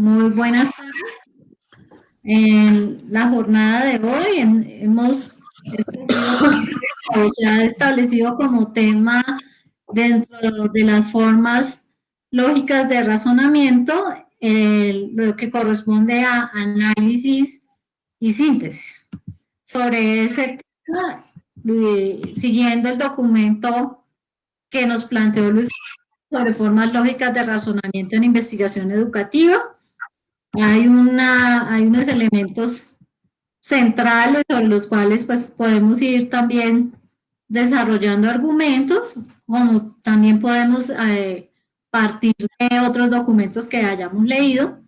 Muy buenas tardes. En la jornada de hoy hemos escogido, o se ha establecido como tema dentro de las formas lógicas de razonamiento lo que corresponde a análisis y síntesis. Sobre ese tema, siguiendo el documento que nos planteó Luis sobre formas lógicas de razonamiento en investigación educativa, hay unos elementos centrales sobre los cuales pues podemos ir también desarrollando argumentos, como también podemos partir de otros documentos que hayamos leído.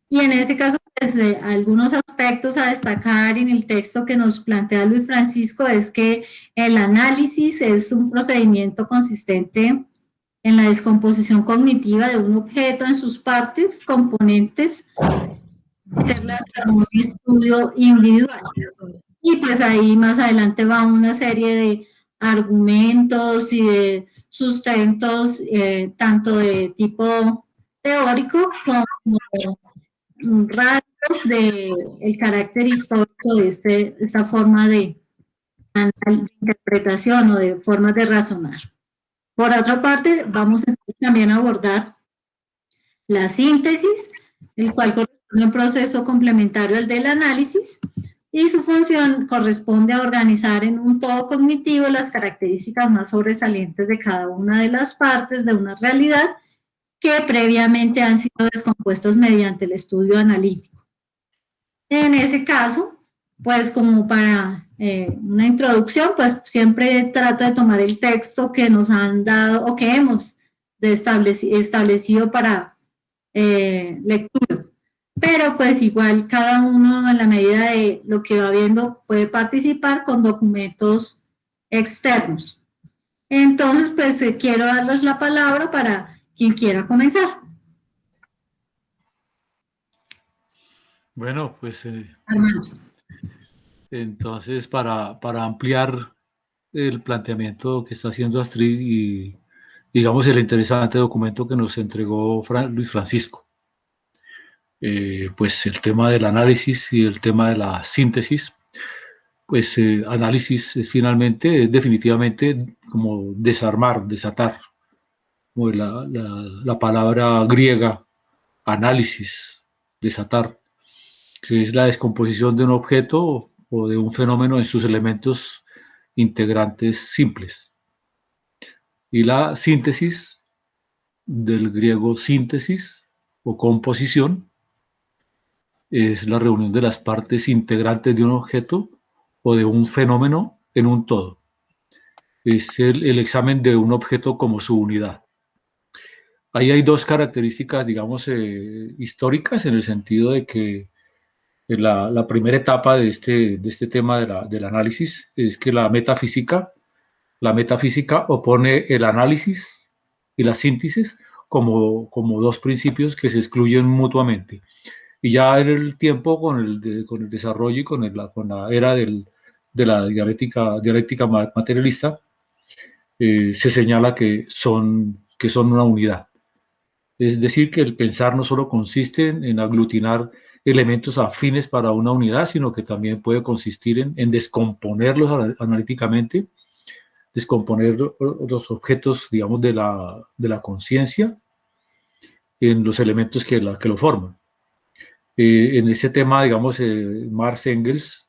Y en ese caso, pues, algunos aspectos a destacar en el texto que nos plantea Luis Francisco es que el análisis es un procedimiento consistente en la descomposición cognitiva de un objeto en sus partes, componentes, meterlas a un estudio individual. Y pues ahí más adelante va una serie de argumentos y de sustentos, tanto de tipo teórico como rasgos del carácter histórico de esta forma de interpretación o de formas de razonar. Por otra parte, vamos también a abordar la síntesis, el cual corresponde a un proceso complementario al del análisis, y su función corresponde a organizar en un todo cognitivo las características más sobresalientes de cada una de las partes de una realidad que previamente han sido descompuestos mediante el estudio analítico. En ese caso, pues como para una introducción, pues siempre trato de tomar el texto que nos han dado o que hemos establecido para lectura. Pero pues igual cada uno en la medida de lo que va viendo puede participar con documentos externos. Entonces, pues quiero darles la palabra para quien quiera comenzar. Bueno, pues Armando. entonces para ampliar el planteamiento que está haciendo Astrid y digamos el interesante documento que nos entregó Luis Francisco, pues el tema del análisis y el tema de la síntesis, pues análisis es finalmente, es definitivamente como desarmar, desatar, como la palabra griega análisis, desatar, que es la descomposición de un objeto o de un fenómeno en sus elementos integrantes simples. Y la síntesis, del griego síntesis o composición, es la reunión de las partes integrantes de un objeto o de un fenómeno en un todo. Es el examen de un objeto como su unidad. Ahí hay dos características, digamos, históricas, en el sentido de que la primera etapa de este tema del análisis es que la metafísica opone el análisis y la síntesis como dos principios que se excluyen mutuamente. Y ya en el tiempo, con el desarrollo y con la era de la dialéctica materialista, se señala que son una unidad. Es decir, que el pensar no solo consiste en aglutinar elementos afines para una unidad, sino que también puede consistir en descomponerlos analíticamente, descomponer los objetos, digamos, de la conciencia en los elementos que lo forman. En ese tema, digamos, Marx Engels,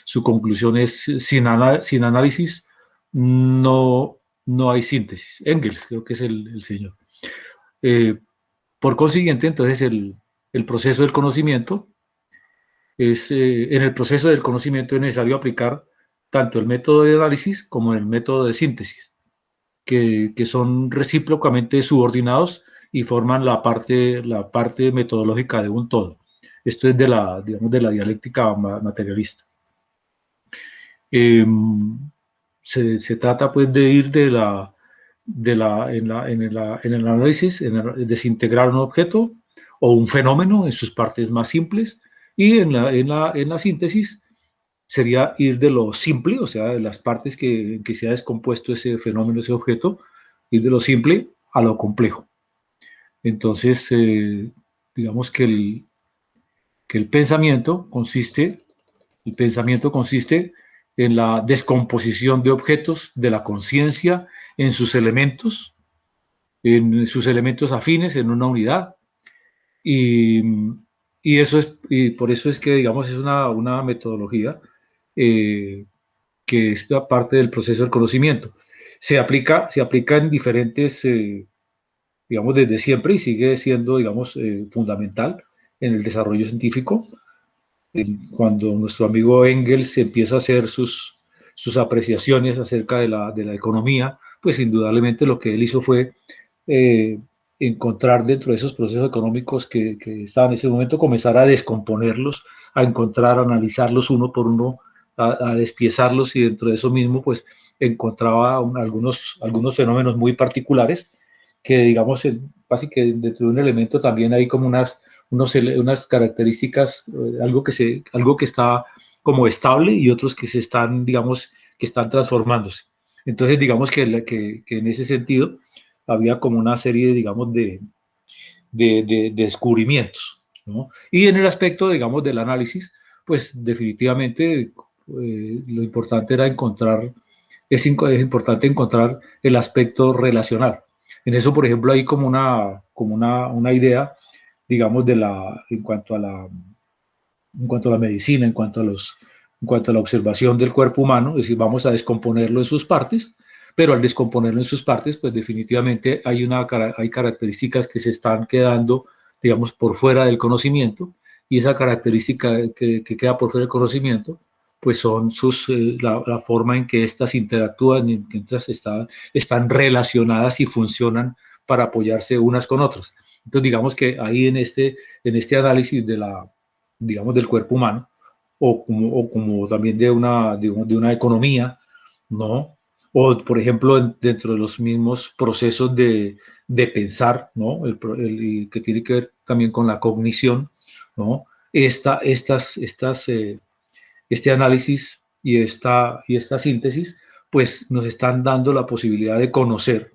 su conclusión es, sin análisis no hay síntesis. Engels, creo que es el señor. Por consiguiente, entonces, el proceso del conocimiento en el proceso del conocimiento es necesario aplicar tanto el método de análisis como el método de síntesis, que son recíprocamente subordinados y forman la parte metodológica de un todo. Esto es digamos, de la dialéctica materialista. Se trata pues de ir en el análisis, desintegrar un objeto o un fenómeno en sus partes más simples, y en la síntesis sería ir de lo simple, o sea, de las partes que se ha descompuesto ese fenómeno, ese objeto, ir de lo simple a lo complejo. Entonces, digamos que el pensamiento consiste en la descomposición de objetos de la conciencia en sus elementos afines en una unidad. Y, y por eso es que, digamos, es una metodología eh, que es parte del proceso del conocimiento. Se aplica en diferentes, digamos, desde siempre y sigue siendo, digamos, fundamental en el desarrollo científico. Cuando nuestro amigo Engels empieza a hacer sus apreciaciones acerca de la economía, pues indudablemente lo que él hizo fue eh, encontrar dentro de esos procesos económicos que estaban en ese momento, comenzar a descomponerlos, a encontrar, a analizarlos uno por uno, a despiezarlos, y dentro de eso mismo pues encontraba algunos fenómenos muy particulares que, digamos, básicamente dentro de un elemento también hay como unas características, algo que está como estable y otros que se están, digamos, que están transformándose. Entonces, digamos que en ese sentido había como una serie, digamos, de descubrimientos, ¿no? Y en el aspecto, digamos, del análisis, pues definitivamente lo importante era es importante encontrar el aspecto relacional. En eso, por ejemplo, hay como una idea, digamos, en cuanto a la medicina, en cuanto a la observación del cuerpo humano, es decir, vamos a descomponerlo en sus partes, pero al descomponerlo en sus partes, pues definitivamente hay características que se están quedando, digamos, por fuera del conocimiento, y esa característica que queda por fuera del conocimiento, pues son la forma en que éstas interactúan, en que están relacionadas y funcionan para apoyarse unas con otras. Entonces, digamos que ahí en este análisis digamos, del cuerpo humano, o como también de una economía, ¿no? O, por ejemplo, dentro de los mismos procesos de pensar, ¿no? Que tiene que ver también con la cognición, ¿no? Este análisis y esta síntesis, pues nos están dando la posibilidad de conocer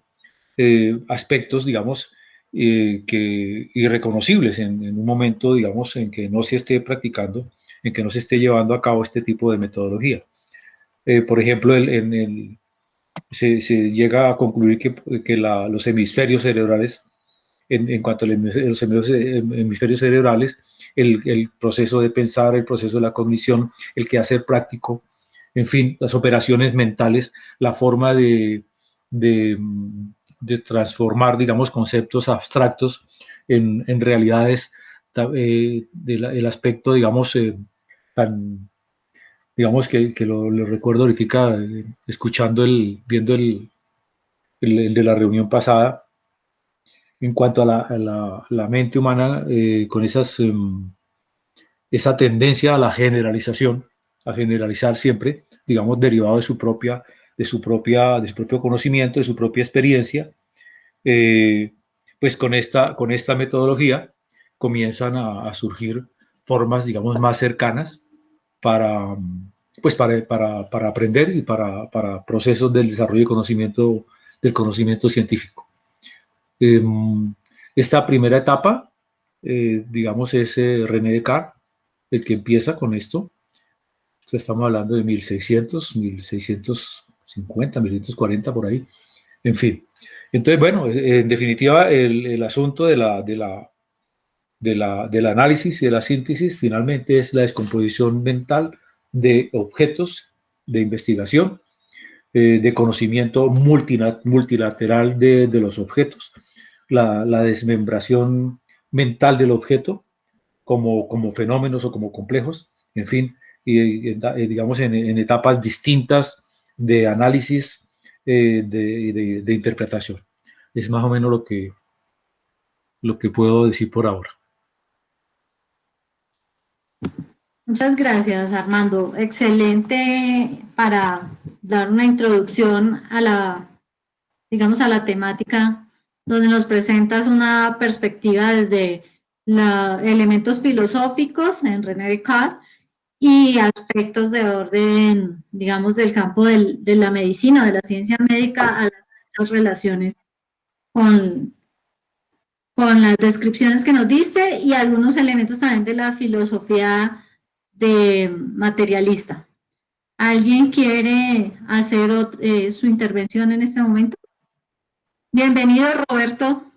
aspectos, digamos, irreconocibles en un momento, digamos, en que no se esté practicando, en que no se esté llevando a cabo este tipo de metodología. Por ejemplo, se llega a concluir que los hemisferios cerebrales, en cuanto a los hemisferios cerebrales, el proceso de pensar, el proceso de la cognición, el quehacer práctico, en fin, las operaciones mentales, la forma de, de transformar, digamos, conceptos abstractos en realidades, el aspecto, digamos, tan, digamos que lo recuerdo ahorita, viendo el de la reunión pasada, en cuanto a la mente humana, con esa tendencia a la generalización, a generalizar siempre, digamos, derivado de su propio conocimiento, de su propia experiencia. eh, pues con esta metodología comienzan a surgir formas, digamos, más cercanas para, para aprender y para procesos del desarrollo del conocimiento científico. Eh, Esta primera etapa, digamos, es René Descartes el que empieza con esto. Estamos hablando de 1600, 1650, 1640, por ahí. En fin. Entonces, bueno, en definitiva, el asunto del análisis y de la síntesis finalmente es la descomposición mental de objetos de investigación, de conocimiento multilateral de los objetos, la desmembración mental del objeto como fenómenos o como complejos, en fin, y digamos en etapas distintas de análisis, de interpretación. Es más o menos lo que puedo decir por ahora. Muchas gracias, Armando. Excelente para dar una introducción digamos, a la temática, donde nos presentas una perspectiva desde elementos filosóficos en René Descartes y aspectos de orden, digamos, del campo de la medicina, de la ciencia médica, a esas relaciones con con las descripciones que nos diste y algunos elementos también de la filosofía de materialista. ¿Alguien quiere hacer su intervención en este momento? Bienvenido, Roberto.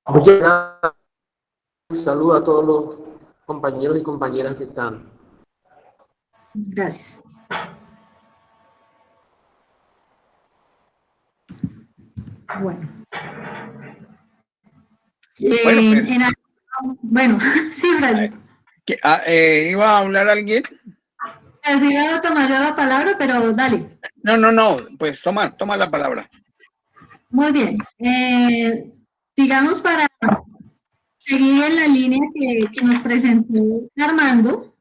Muchas gracias. Saludo a todos los compañeros y compañeras que están. Gracias. Bueno. Bueno, sí, Francisco. ¿Iba a hablar alguien? Sí, iba a tomar yo la palabra, pero dale. No, pues toma la palabra. Muy bien. Digamos, para seguir en la línea que nos presentó Armando,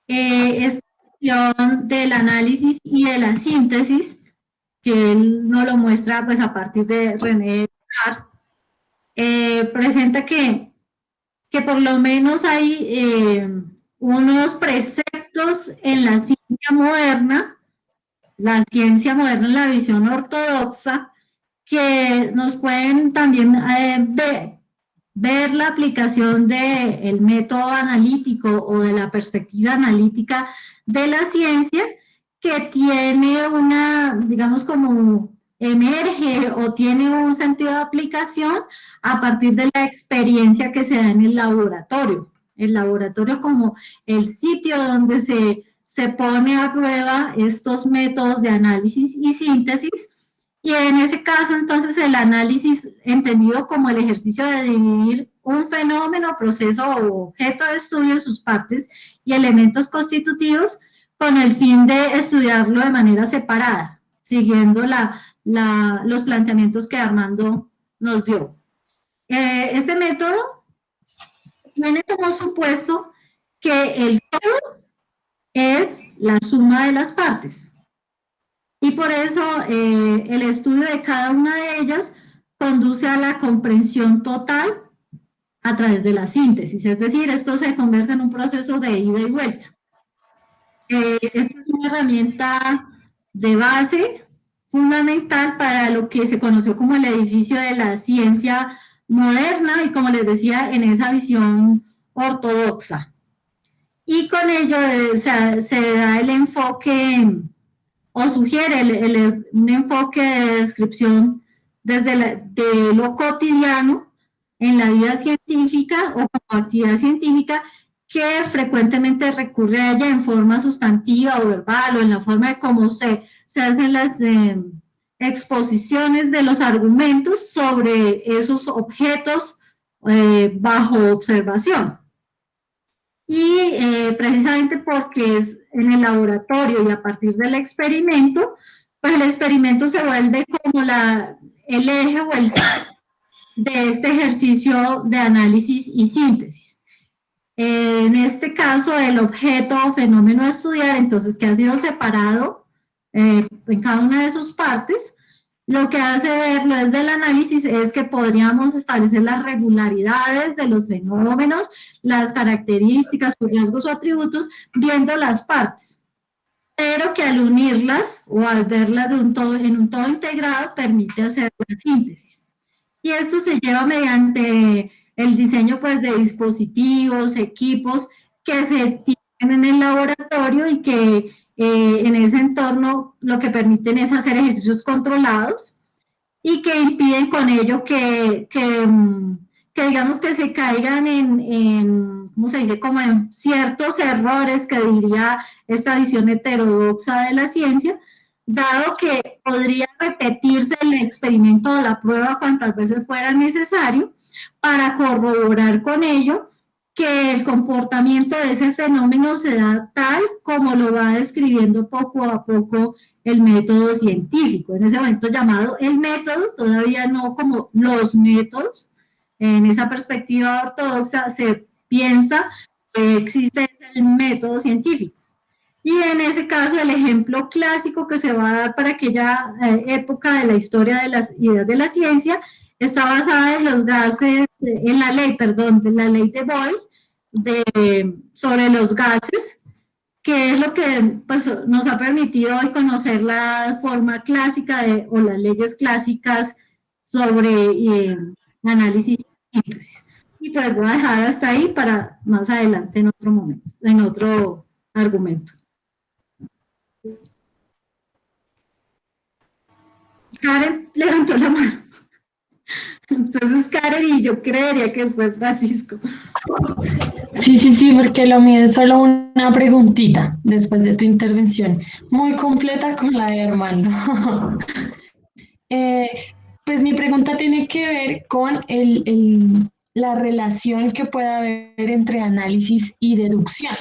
esta cuestión del análisis y de la síntesis, que él nos lo muestra pues a partir de René Descartes, presenta que por lo menos hay unos preceptos en la ciencia moderna en la visión ortodoxa, que nos pueden también ver la aplicación del método analítico o de la perspectiva analítica de la ciencia, que tiene una, digamos, como emerge o tiene un sentido de aplicación a partir de la experiencia que se da en el laboratorio. El laboratorio como el sitio donde se pone a prueba estos métodos de análisis y síntesis, y en ese caso entonces el análisis entendido como el ejercicio de dividir un fenómeno, proceso o objeto de estudio en sus partes y elementos constitutivos con el fin de estudiarlo de manera separada, siguiendo los planteamientos que Armando nos dio. Este método tiene como supuesto que el todo es la suma de las partes. Y por eso el estudio de cada una de ellas conduce a la comprensión total a través de la síntesis. Es decir, esto se convierte en un proceso de ida y vuelta. Esta es una herramienta de base fundamental para lo que se conoció como el edificio de la ciencia moderna y, como les decía, en esa visión ortodoxa. Y con ello se da el enfoque o sugiere un enfoque de descripción desde de lo cotidiano en la vida científica o como actividad científica, que frecuentemente recurre a ella en forma sustantiva o verbal o en la forma de cómo se hacen las exposiciones de los argumentos sobre esos objetos bajo observación. Y precisamente porque es en el laboratorio y a partir del experimento, pues el experimento se vuelve como el eje o el centro de este ejercicio de análisis y síntesis. En este caso, el objeto o fenómeno a estudiar, entonces, que ha sido separado en cada una de sus partes, lo que hace verlo desde el análisis es que podríamos establecer las regularidades de los fenómenos, las características, sus rasgos o atributos, viendo las partes, pero que al unirlas o al verlas en un todo integrado permite hacer la síntesis. Y esto se lleva mediante el diseño pues, de dispositivos, equipos que se tienen en el laboratorio y que en ese entorno lo que permiten es hacer ejercicios controlados y que impiden con ello que digamos que se caigan ¿cómo se dice? Como en ciertos errores que diría esta visión heterodoxa de la ciencia, dado que podría repetirse el experimento o la prueba cuantas veces fuera necesario para corroborar con ello que el comportamiento de ese fenómeno se da tal como lo va describiendo poco a poco el método científico, en ese momento llamado el método, todavía no como los métodos. En esa perspectiva ortodoxa se piensa que existe el método científico. Y en ese caso el ejemplo clásico que se va a dar para aquella época de la historia de las ideas de la ciencia está basada en los gases, en la ley, perdón, de la ley de Boyle sobre los gases, que es lo que pues, nos ha permitido hoy conocer la forma clásica o las leyes clásicas sobre análisis y síntesis. Y pues voy a dejar hasta ahí para más adelante en otro momento, en otro argumento. Karen levantó la mano. Entonces Karen y yo creería que después Francisco. Sí, porque lo mío es solo una preguntita después de tu intervención, muy completa con la de Armando. Eh, pues mi pregunta tiene que ver con la relación que puede haber entre análisis y deducción,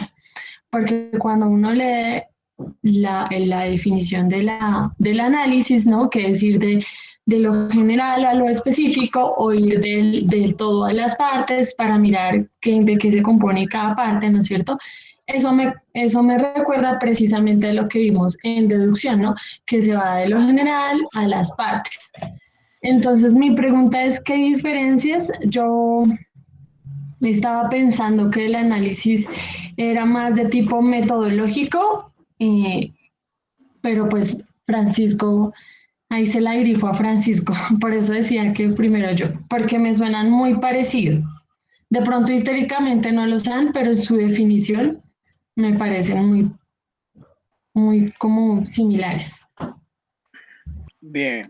porque cuando uno lee la definición del análisis, ¿no? Que es ir de lo general a lo específico o ir del todo a las partes para mirar de qué se compone cada parte, ¿no es cierto? Eso me recuerda precisamente a lo que vimos en deducción, ¿no? Que se va de lo general a las partes. Entonces, mi pregunta es, ¿qué diferencias? Yo estaba pensando que el análisis era más de tipo metodológico, pero pues Francisco, ahí se la grifo a Francisco, por eso decía que primero yo, porque me suenan muy parecidos. De pronto históricamente no lo sean, pero en su definición me parecen muy como similares. Bien,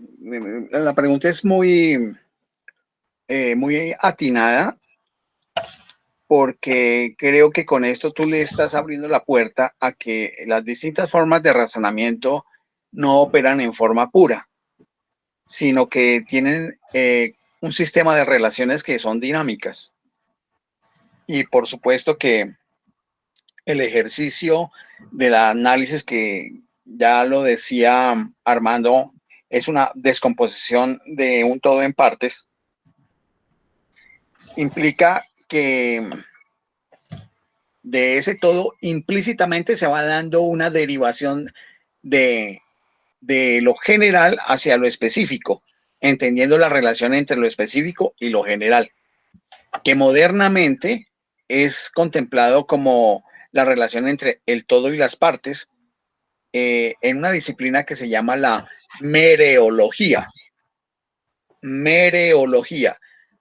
la pregunta es muy atinada porque creo que con esto tú le estás abriendo la puerta a que las distintas formas de razonamiento no operan en forma pura, sino que tienen un sistema de relaciones que son dinámicas. Y por supuesto que el ejercicio del análisis, que ya lo decía Armando, es una descomposición de un todo en partes, implica que de ese todo implícitamente se va dando una derivación de lo general hacia lo específico, entendiendo la relación entre lo específico y lo general, que modernamente es contemplado como la relación entre el todo y las partes, en una disciplina que se llama la mereología. Mereología,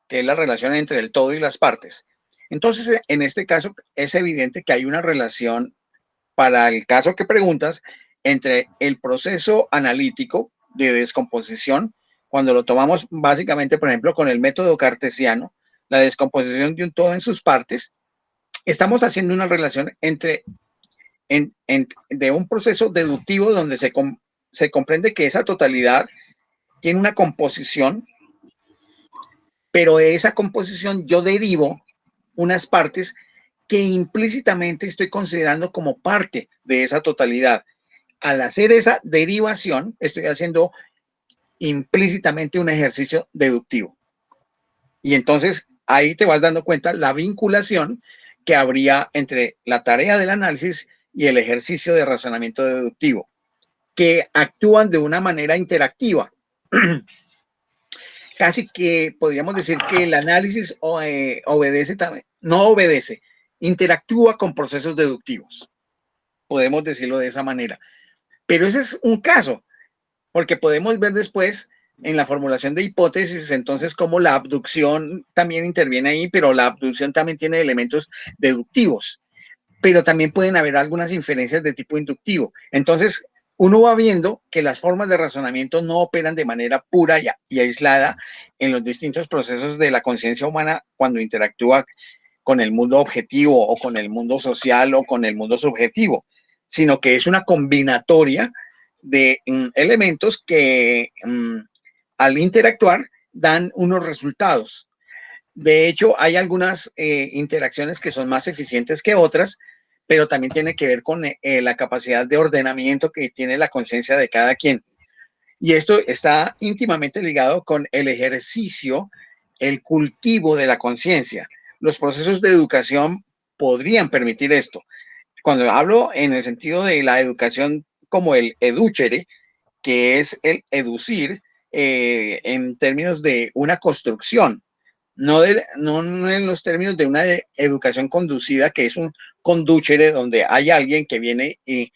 que es la relación entre el todo y las partes. Entonces, en este caso, es evidente que hay una relación, para el caso que preguntas, entre el proceso analítico de descomposición, cuando lo tomamos básicamente, por ejemplo, con el método cartesiano, la descomposición de un todo en sus partes, estamos haciendo una relación entre de un proceso deductivo donde se comprende que esa totalidad tiene una composición, pero de esa composición yo derivo unas partes que implícitamente estoy considerando como parte de esa totalidad. Al hacer esa derivación, estoy haciendo implícitamente un ejercicio deductivo. Y entonces ahí te vas dando cuenta la vinculación que habría entre la tarea del análisis y el ejercicio de razonamiento deductivo, que actúan de una manera interactiva. Casi que podríamos decir que el análisis obedece también, no obedece, interactúa con procesos deductivos. Podemos decirlo de esa manera. Pero ese es un caso, porque podemos ver después en la formulación de hipótesis, entonces, cómo la abducción también interviene ahí, pero la abducción también tiene elementos deductivos, pero también pueden haber algunas inferencias de tipo inductivo. Entonces, uno va viendo que las formas de razonamiento no operan de manera pura y aislada en los distintos procesos de la conciencia humana cuando interactúa con el mundo objetivo o con el mundo social o con el mundo subjetivo, sino que es una combinatoria de elementos que al interactuar dan unos resultados. De hecho, hay algunas interacciones que son más eficientes que otras, pero también tiene que ver con la capacidad de ordenamiento que tiene la conciencia de cada quien. Y esto está íntimamente ligado con el ejercicio, el cultivo de la conciencia. Los procesos de educación podrían permitir esto. Cuando hablo en el sentido de la educación como el educere, que es el educir en términos de una construcción, no en los términos de una educación conducida, que es un conducere, donde hay alguien que viene y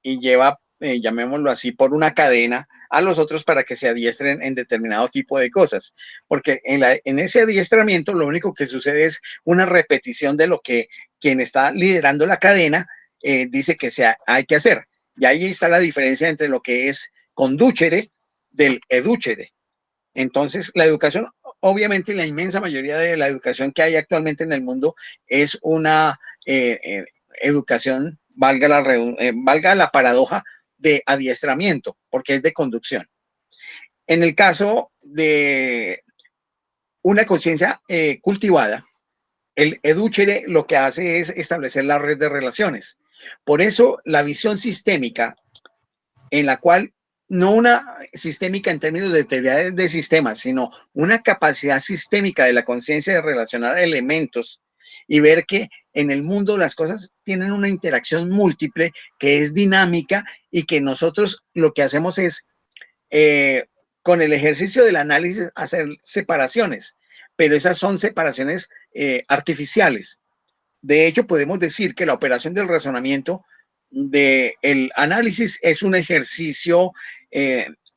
lleva, llamémoslo así, por una cadena a los otros para que se adiestren en determinado tipo de cosas. Porque en ese adiestramiento lo único que sucede es una repetición de lo que quien está liderando la cadena dice que hay que hacer. Y ahí está la diferencia entre lo que es conducere del educere. Entonces, la educación, obviamente, la inmensa mayoría de la educación que hay actualmente en el mundo es una educación, valga la paradoja, de adiestramiento, porque es de conducción. En el caso de una conciencia cultivada, el educere lo que hace es establecer la red de relaciones. Por eso, la visión sistémica, en la cual no una sistémica en términos de teoría de sistemas, sino una capacidad sistémica de la conciencia de relacionar elementos y ver que en el mundo las cosas tienen una interacción múltiple que es dinámica y que nosotros lo que hacemos es, con el ejercicio del análisis, hacer separaciones, pero esas son separaciones artificiales. De hecho, podemos decir que la operación del razonamiento del análisis es un ejercicio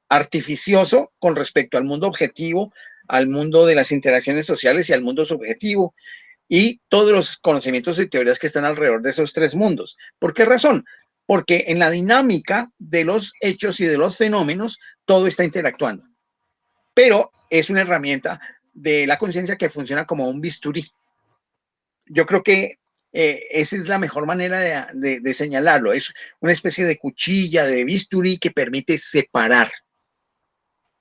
artificioso con respecto al mundo objetivo, al mundo de las interacciones sociales y al mundo subjetivo, y todos los conocimientos y teorías que están alrededor de esos tres mundos. ¿Por qué razón? Porque en la dinámica de los hechos y de los fenómenos, todo está interactuando. Pero es una herramienta de la conciencia que funciona como un bisturí. Yo creo que esa es la mejor manera de señalarlo. Es una especie de cuchilla, de bisturí que permite separar,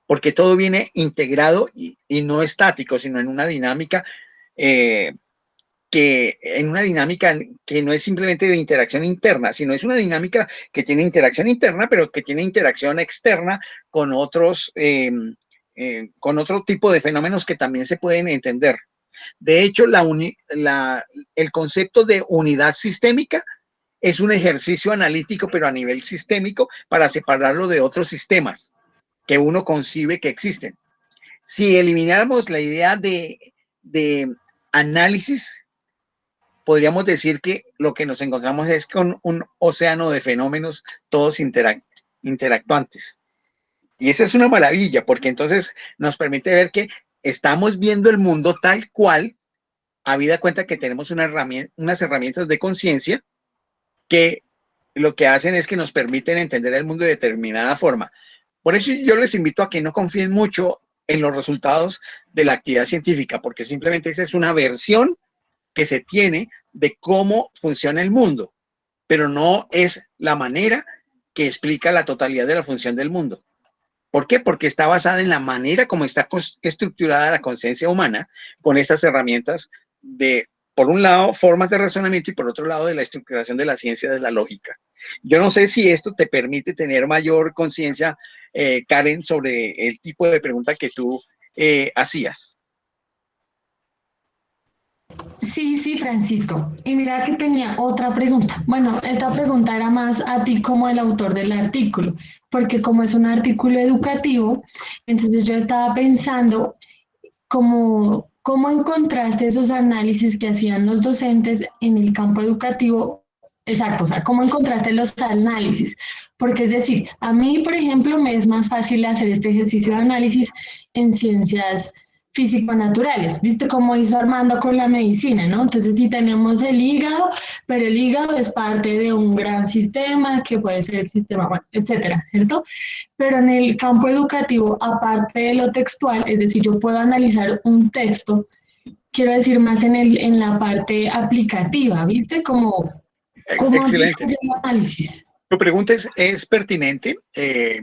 porque todo viene integrado y no estático, sino en una dinámica que no es simplemente de interacción interna, sino es una dinámica que tiene interacción interna, pero que tiene interacción externa con con otro tipo de fenómenos que también se pueden entender. De hecho, el concepto de unidad sistémica es un ejercicio analítico, pero a nivel sistémico, para separarlo de otros sistemas que uno concibe que existen. Si elimináramos la idea de análisis, podríamos decir que lo que nos encontramos es con un océano de fenómenos todos interactuantes. Y esa es una maravilla, porque entonces nos permite ver que estamos viendo el mundo tal cual, habida cuenta que tenemos unas herramientas de conciencia que lo que hacen es que nos permiten entender el mundo de determinada forma. Por eso yo les invito a que no confíen mucho en los resultados de la actividad científica, porque simplemente esa es una versión que se tiene de cómo funciona el mundo, pero no es la manera que explica la totalidad de la función del mundo. ¿Por qué? Porque está basada en la manera como está estructurada la conciencia humana, con estas herramientas de, por un lado, formas de razonamiento y por otro lado, de la estructuración de la ciencia de la lógica. Yo no sé si esto te permite tener mayor conciencia, Karen, sobre el tipo de pregunta que tú hacías. Sí, sí, Francisco. Y mira que tenía otra pregunta. Bueno, esta pregunta era más a ti como el autor del artículo, porque como es un artículo educativo, entonces yo estaba pensando cómo encontraste esos análisis que hacían los docentes en el campo educativo. Exacto, o sea, ¿cómo encontraste los análisis? Porque es decir, a mí, por ejemplo, me es más fácil hacer este ejercicio de análisis en ciencias físico-naturales. ¿Viste cómo hizo Armando con la medicina, no? Entonces, sí tenemos el hígado, pero el hígado es parte de un gran sistema que puede ser el sistema, bueno, etcétera, ¿cierto? Pero en el campo educativo, aparte de lo textual, es decir, yo puedo analizar un texto, quiero decir más en la parte aplicativa, ¿viste? ¿Cómo Excelente. el análisis? Tu pregunta es pertinente,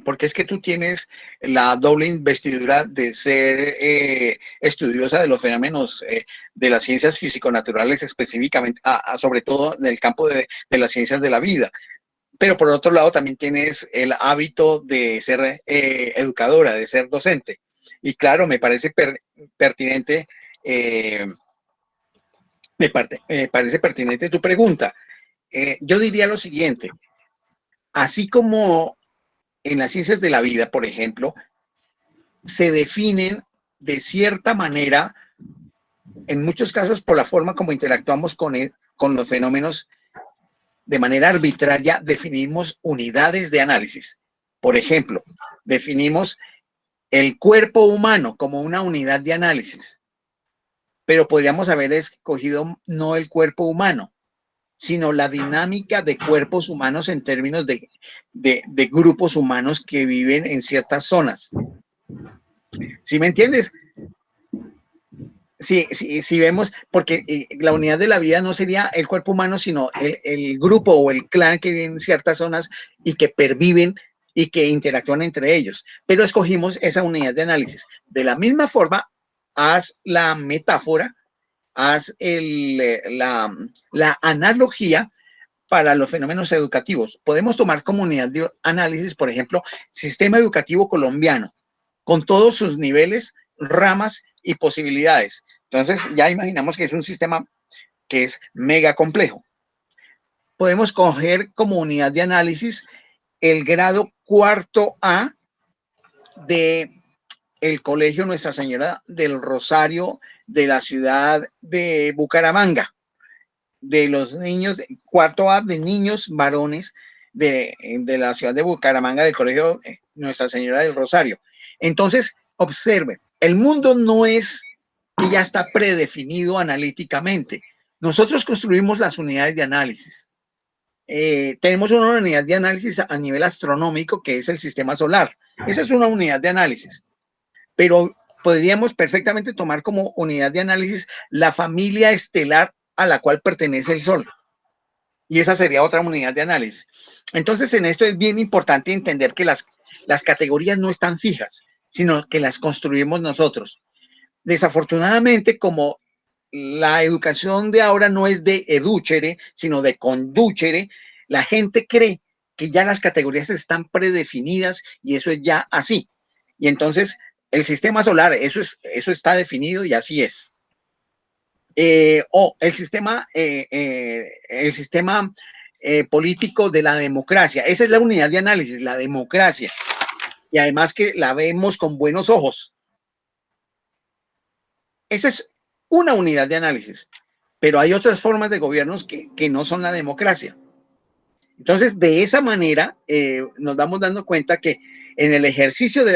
porque es que tú tienes la doble investidura de ser estudiosa de los fenómenos de las ciencias físico-naturales, específicamente, sobre todo en el campo de las ciencias de la vida. Pero por otro lado también tienes el hábito de ser educadora, de ser docente. Y claro, me parece pertinente, parece pertinente tu pregunta. Yo diría lo siguiente: así como en las ciencias de la vida, por ejemplo, se definen de cierta manera en muchos casos por la forma como interactuamos con los fenómenos de manera arbitraria, definimos unidades de análisis. Por ejemplo, definimos el cuerpo humano como una unidad de análisis, pero podríamos haber escogido no el cuerpo humano, sino la dinámica de cuerpos humanos en términos de grupos humanos que viven en ciertas zonas. ¿Sí me entiendes? Sí, vemos, porque la unidad de la vida no sería el cuerpo humano, sino el grupo o el clan que vive en ciertas zonas y que perviven y que interactúan entre ellos. Pero escogimos esa unidad de análisis. De la misma forma, haz la metáfora, haz la analogía para los fenómenos educativos. Podemos tomar como unidad de análisis, por ejemplo, sistema educativo colombiano, con todos sus niveles, ramas y posibilidades. Entonces, ya imaginamos que es un sistema que es mega complejo. Podemos coger como unidad de análisis el grado cuarto A de el Colegio Nuestra Señora del Rosario de la ciudad de Bucaramanga, de los niños, cuarto A de niños varones de la ciudad de Bucaramanga, del Colegio Nuestra Señora del Rosario. Entonces, observen, el mundo no es que ya está predefinido analíticamente. Nosotros construimos las unidades de análisis. Tenemos una unidad de análisis a nivel astronómico que es el sistema solar. Esa es una unidad de análisis. Pero podríamos perfectamente tomar como unidad de análisis la familia estelar a la cual pertenece el Sol. Y esa sería otra unidad de análisis. Entonces, en esto es bien importante entender que las categorías no están fijas, sino que las construimos nosotros. Desafortunadamente, como la educación de ahora no es de edúchere, sino de condúchere, la gente cree que ya las categorías están predefinidas y eso es ya así. Y entonces, el sistema solar, eso está definido y así es. O el sistema político de la democracia. Esa es la unidad de análisis, la democracia. Y además que la vemos con buenos ojos. Esa es una unidad de análisis. Pero hay otras formas de gobiernos que no son la democracia. Entonces, de esa manera, nos vamos dando cuenta que en el ejercicio de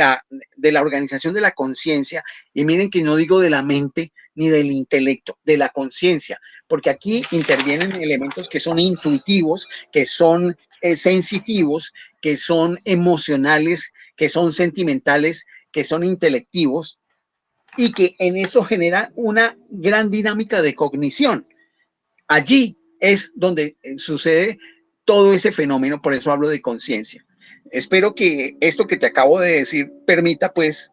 la organización de la conciencia, y miren que no digo de la mente ni del intelecto, de la conciencia, porque aquí intervienen elementos que son intuitivos, que son sensitivos, que son emocionales, que son sentimentales, que son intelectivos, y que en eso genera una gran dinámica de cognición. Allí es donde sucede todo ese fenómeno, por eso hablo de conciencia. Espero que esto que te acabo de decir permita pues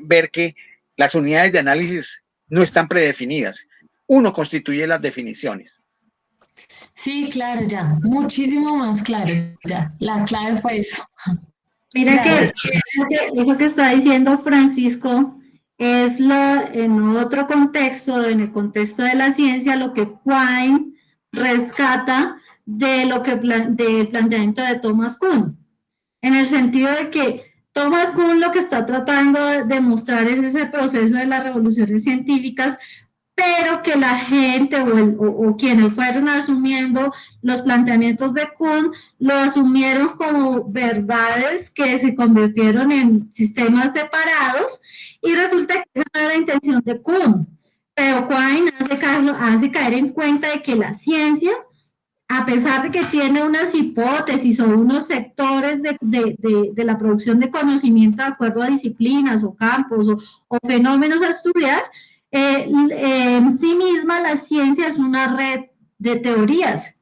ver que las unidades de análisis no están predefinidas. Uno constituye las definiciones. Sí, claro, ya. Muchísimo más claro, ya. La clave fue eso. Mira que eso que está diciendo Francisco es en otro contexto, en el contexto de la ciencia, lo que Quine rescata del planteamiento de Thomas Kuhn, en el sentido de que Thomas Kuhn lo que está tratando de demostrar es ese proceso de las revoluciones científicas, pero que la gente o quienes fueron asumiendo los planteamientos de Kuhn lo asumieron como verdades que se convirtieron en sistemas separados y resulta que esa no era la intención de Kuhn. Pero Quine hace caer en cuenta de que la ciencia, a pesar de que tiene unas hipótesis o unos sectores de la producción de conocimiento de acuerdo a disciplinas o campos o fenómenos a estudiar, en sí misma la ciencia es una red de teorías,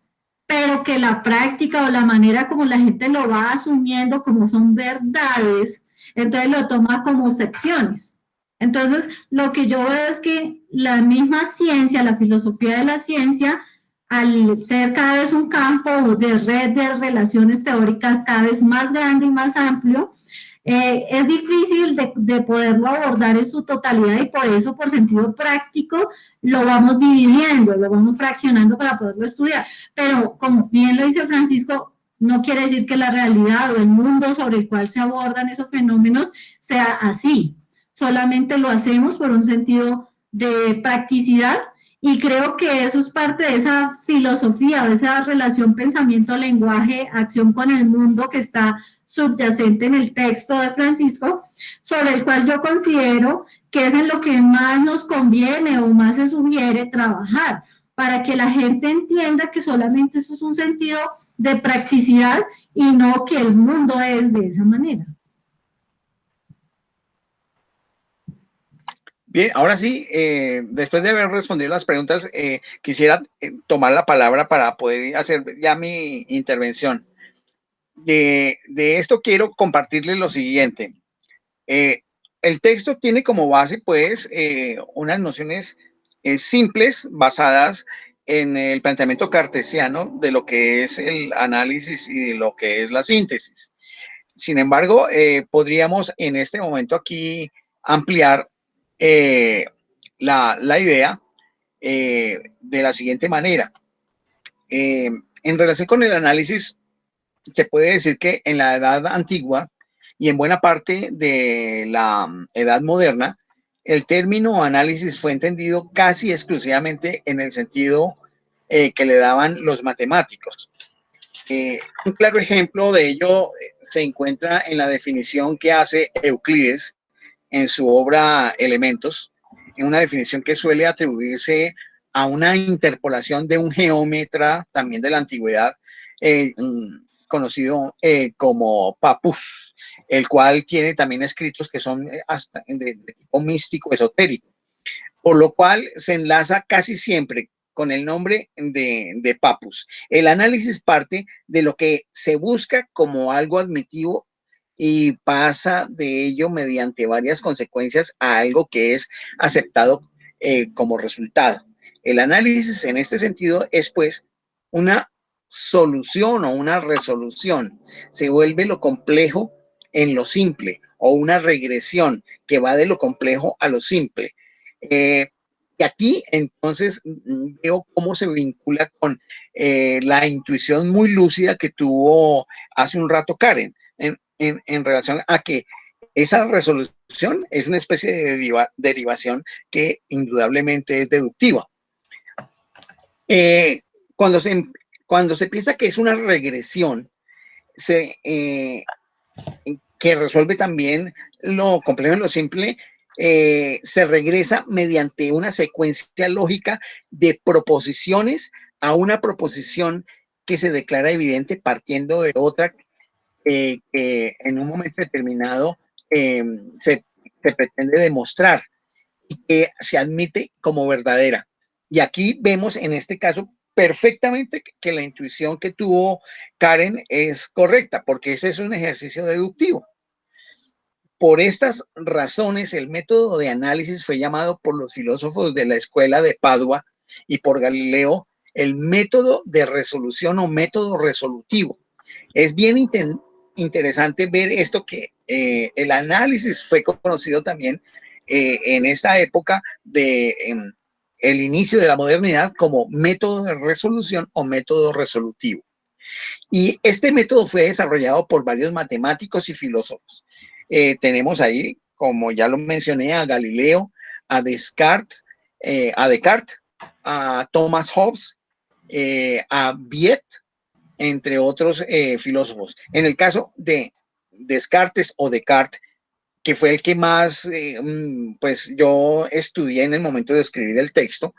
pero que la práctica o la manera como la gente lo va asumiendo como son verdades, entonces lo toma como secciones. Entonces, lo que yo veo es que la misma ciencia, la filosofía de la ciencia, al ser cada vez un campo de red de relaciones teóricas cada vez más grande y más amplio, es difícil de poderlo abordar en su totalidad y por eso, por sentido práctico, lo vamos dividiendo, lo vamos fraccionando para poderlo estudiar. Pero, como bien lo dice Francisco, no quiere decir que la realidad o el mundo sobre el cual se abordan esos fenómenos sea así. Solamente lo hacemos por un sentido de practicidad, y creo que eso es parte de esa filosofía, de esa relación pensamiento-lenguaje-acción con el mundo que está subyacente en el texto de Francisco, sobre el cual yo considero que es en lo que más nos conviene o más se sugiere trabajar, para que la gente entienda que solamente eso es un sentido de practicidad y no que el mundo es de esa manera. Bien, ahora sí, después de haber respondido las preguntas, quisiera tomar la palabra para poder hacer ya mi intervención. De esto quiero compartirles lo siguiente. El texto tiene como base, pues, unas nociones simples basadas en el planteamiento cartesiano de lo que es el análisis y de lo que es la síntesis. Sin embargo, podríamos en este momento aquí ampliar la idea de la siguiente manera. En relación con el análisis, se puede decir que en la edad antigua y en buena parte de la edad moderna, el término análisis fue entendido casi exclusivamente en el sentido que le daban los matemáticos. Un claro ejemplo de ello se encuentra en la definición que hace Euclides en su obra Elementos, en una definición que suele atribuirse a una interpolación de un geómetra también de la antigüedad, conocido como Papus, el cual tiene también escritos que son hasta de tipo místico, esotérico, por lo cual se enlaza casi siempre con el nombre de Papus. El análisis parte de lo que se busca como algo admitivo y pasa de ello mediante varias consecuencias a algo que es aceptado como resultado. El análisis en este sentido es pues una solución o una resolución. Se vuelve lo complejo en lo simple, o una regresión que va de lo complejo a lo simple. Y aquí entonces veo cómo se vincula con la intuición muy lúcida que tuvo hace un rato Karen en relación a que esa resolución es una especie de derivación que indudablemente es deductiva. Cuando se piensa que es una regresión, que resuelve también lo complejo en lo simple, se regresa mediante una secuencia lógica de proposiciones a una proposición que se declara evidente partiendo de otra que en un momento determinado se pretende demostrar y que se admite como verdadera. Y aquí vemos en este caso perfectamente que la intuición que tuvo Karen es correcta, porque ese es un ejercicio deductivo. Por estas razones, el método de análisis fue llamado por los filósofos de la escuela de Padua y por Galileo el método de resolución o método resolutivo. Es bien interesante ver esto, que el análisis fue conocido también en esta época de el inicio de la modernidad como método de resolución o método resolutivo. Y este método fue desarrollado por varios matemáticos y filósofos. Tenemos ahí, como ya lo mencioné, a Galileo, a Descartes, a Thomas Hobbes, a Viet, entre otros filósofos. En el caso de Descartes o Descartes, que fue el que más, pues yo estudié en el momento de escribir el texto,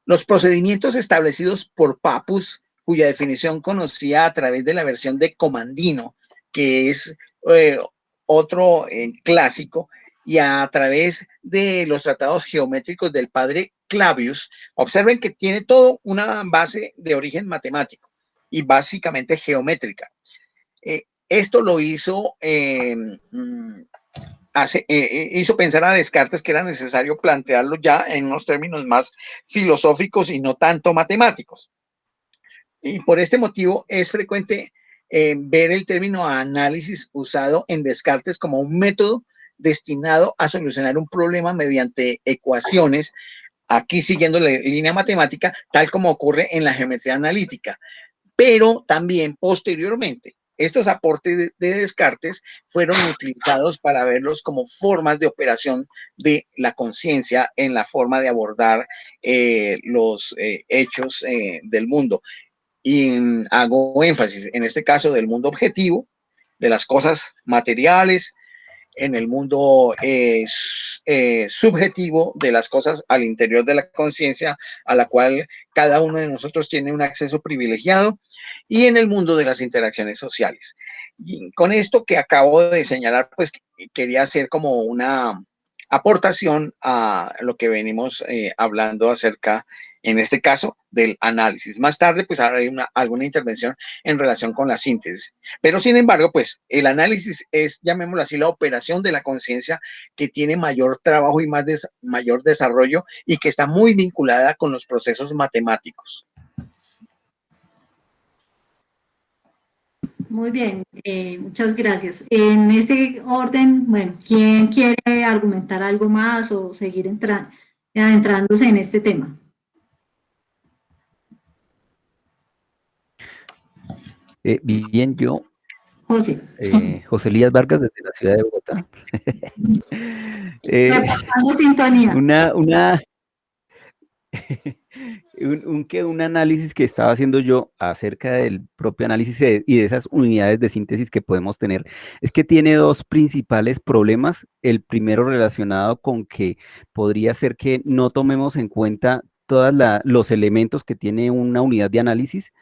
los procedimientos establecidos por Papus, cuya definición conocía a través de la versión de Comandino, que es otro clásico, y a través de los tratados geométricos del padre Clavius, observen que tiene todo una base de origen matemático y básicamente geométrica. Esto lo hizo, hizo pensar a Descartes que era necesario plantearlo ya en unos términos más filosóficos y no tanto matemáticos. Y por este motivo es frecuente ver el término análisis usado en Descartes como un método destinado a solucionar un problema mediante ecuaciones, aquí siguiendo la línea matemática, tal como ocurre en la geometría analítica. Pero también posteriormente estos aportes de Descartes fueron utilizados para verlos como formas de operación de la conciencia en la forma de abordar los hechos del mundo. Y hago énfasis en este caso del mundo objetivo, de las cosas materiales, en el mundo subjetivo de las cosas al interior de la conciencia, a la cual cada uno de nosotros tiene un acceso privilegiado, y en el mundo de las interacciones sociales. Y con esto que acabo de señalar, pues quería hacer como una aportación a lo que venimos hablando acerca, en este caso, del análisis. Más tarde, pues haré alguna intervención en relación con la síntesis. Pero, sin embargo, pues el análisis es, llamémoslo así, la operación de la conciencia que tiene mayor trabajo y mayor desarrollo y que está muy vinculada con los procesos matemáticos. Muy bien, muchas gracias. En ese orden, bueno, ¿quién quiere argumentar algo más o seguir adentrándose en este tema? Bien, yo, José. José Elías Vargas, desde la ciudad de Bogotá. Reportando sintonía. Un análisis que estaba haciendo yo acerca del propio análisis y de esas unidades de síntesis que podemos tener, es que tiene dos principales problemas. El primero relacionado con que podría ser que no tomemos en cuenta todos los elementos que tiene una unidad de análisis,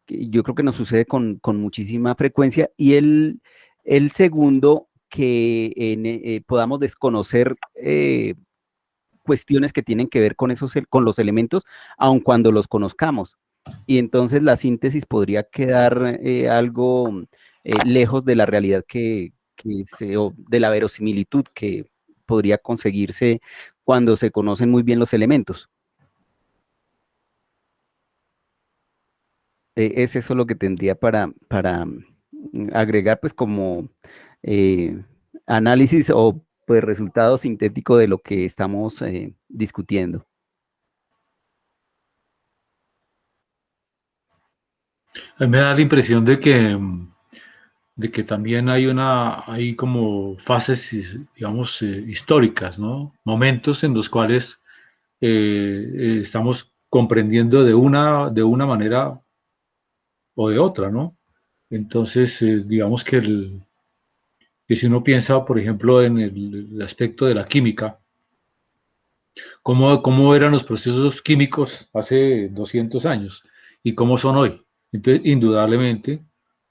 que yo creo que nos sucede con muchísima frecuencia, y el segundo, que podamos desconocer cuestiones que tienen que ver con los elementos, aun cuando los conozcamos. Y entonces la síntesis podría quedar algo lejos de la realidad o de la verosimilitud que podría conseguirse cuando se conocen muy bien los elementos. Es eso lo que tendría para agregar, pues, como análisis o pues resultado sintético de lo que estamos discutiendo. A mí me da la impresión de que también hay como fases, digamos, históricas, ¿no? Momentos en los cuales estamos comprendiendo de una manera o de otra, ¿no? Entonces, digamos que si uno piensa, por ejemplo, en el aspecto de la química, cómo eran los procesos químicos hace 200 años y cómo son hoy. Entonces, indudablemente,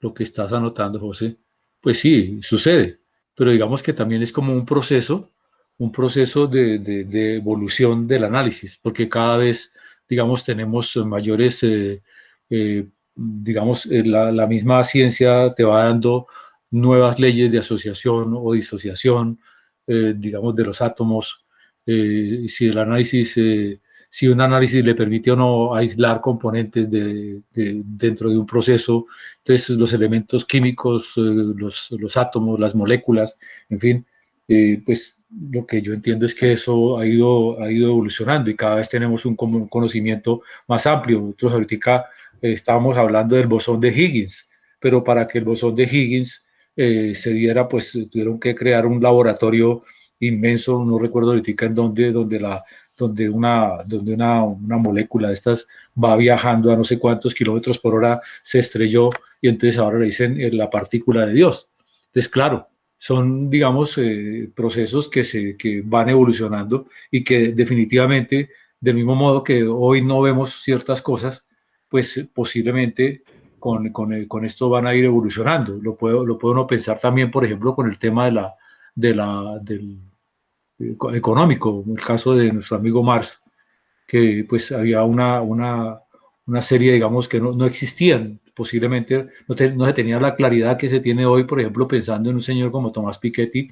lo que estás anotando, José, pues sí, sucede, pero digamos que también es como un proceso de evolución del análisis, porque cada vez, digamos, tenemos mayores, digamos, la misma ciencia te va dando nuevas leyes de asociación o disociación, digamos, de los átomos. Si el análisis, si un análisis le permite o no aislar componentes dentro de un proceso, entonces los elementos químicos, los átomos, las moléculas, en fin, pues lo que yo entiendo es que eso ha ido evolucionando y cada vez tenemos un conocimiento más amplio. Nosotros ahorita estábamos hablando del bosón de Higgins, pero para que el bosón de Higgins se diera, pues tuvieron que crear un laboratorio inmenso, no recuerdo ahorita en donde una molécula de estas va viajando a no sé cuántos kilómetros por hora, se estrelló y entonces ahora le dicen la partícula de Dios. Entonces, claro, son, digamos, procesos que van evolucionando y que definitivamente, del mismo modo que hoy no vemos ciertas cosas, pues posiblemente con esto van a ir evolucionando. Lo puede uno pensar también, por ejemplo, con el tema del económico, en el caso de nuestro amigo Marx, que pues había una serie, digamos, que no existían, posiblemente no se tenía la claridad que se tiene hoy, por ejemplo, pensando en un señor como Tomás Piketty,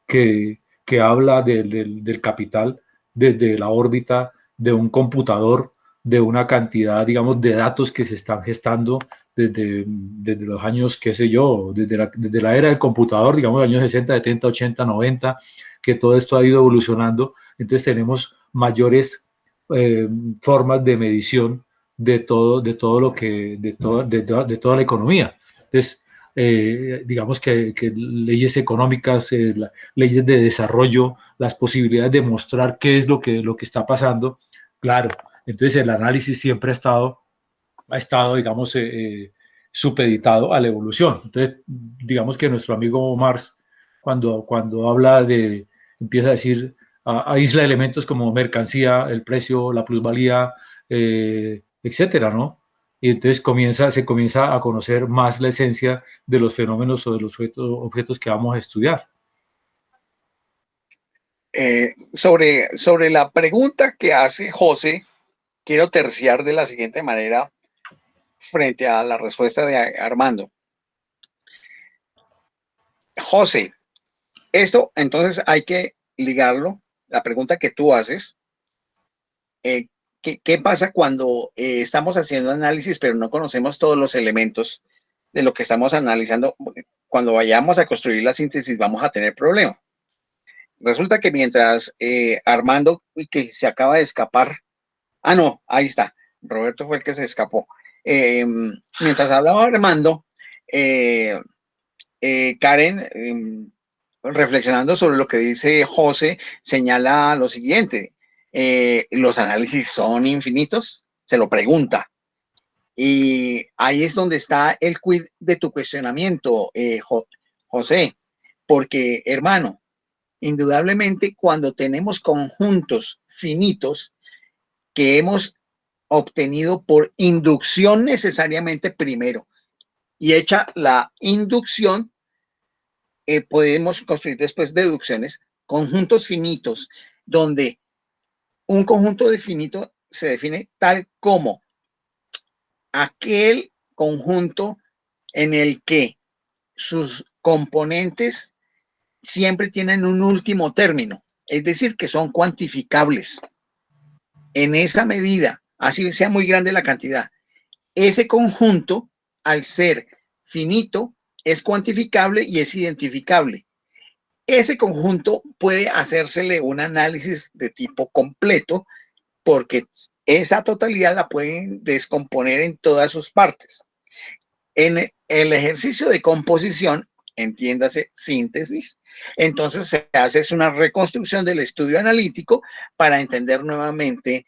que habla del capital desde la órbita de un computador, de una cantidad, digamos, de datos que se están gestando desde los años, qué sé yo, desde la era del computador, digamos, años 60, 70, 80, 90, que todo esto ha ido evolucionando. Entonces tenemos mayores formas de medición de toda la economía. Entonces, digamos que leyes económicas, leyes de desarrollo, las posibilidades de mostrar qué es lo que está pasando. Claro, entonces el análisis siempre ha estado digamos, supeditado a la evolución. Entonces, digamos que nuestro amigo Marx, cuando habla empieza a decir, aísla elementos como mercancía, el precio, la plusvalía, etcétera, ¿no? Y entonces se comienza a conocer más la esencia de los fenómenos o de los objetos que vamos a estudiar. Sobre la pregunta que hace José, quiero terciar de la siguiente manera frente a la respuesta de Armando. José, esto entonces hay que ligarlo, la pregunta que tú haces, ¿qué pasa cuando estamos haciendo análisis pero no conocemos todos los elementos de lo que estamos analizando? Cuando vayamos a construir la síntesis vamos a tener problemas. Resulta que mientras Armando, que se acaba de escapar, no, ahí está, Roberto fue el que se escapó. Mientras hablaba Armando, Karen, reflexionando sobre lo que dice José, señala lo siguiente: ¿los análisis son infinitos? Se lo pregunta. Y ahí es donde está el quid de tu cuestionamiento, José, porque, hermano, indudablemente cuando tenemos conjuntos finitos que hemos obtenido por inducción necesariamente primero, y hecha la inducción, podemos construir después deducciones, conjuntos finitos, donde un conjunto de finito se define tal como aquel conjunto en el que sus componentes siempre tienen un último término, es decir, que son cuantificables. En esa medida, así sea muy grande la cantidad, ese conjunto, al ser finito, es cuantificable y es identificable. Ese conjunto puede hacérsele un análisis de tipo completo porque esa totalidad la pueden descomponer en todas sus partes. En el ejercicio de composición, entiéndase síntesis, entonces se hace una reconstrucción del estudio analítico para entender nuevamente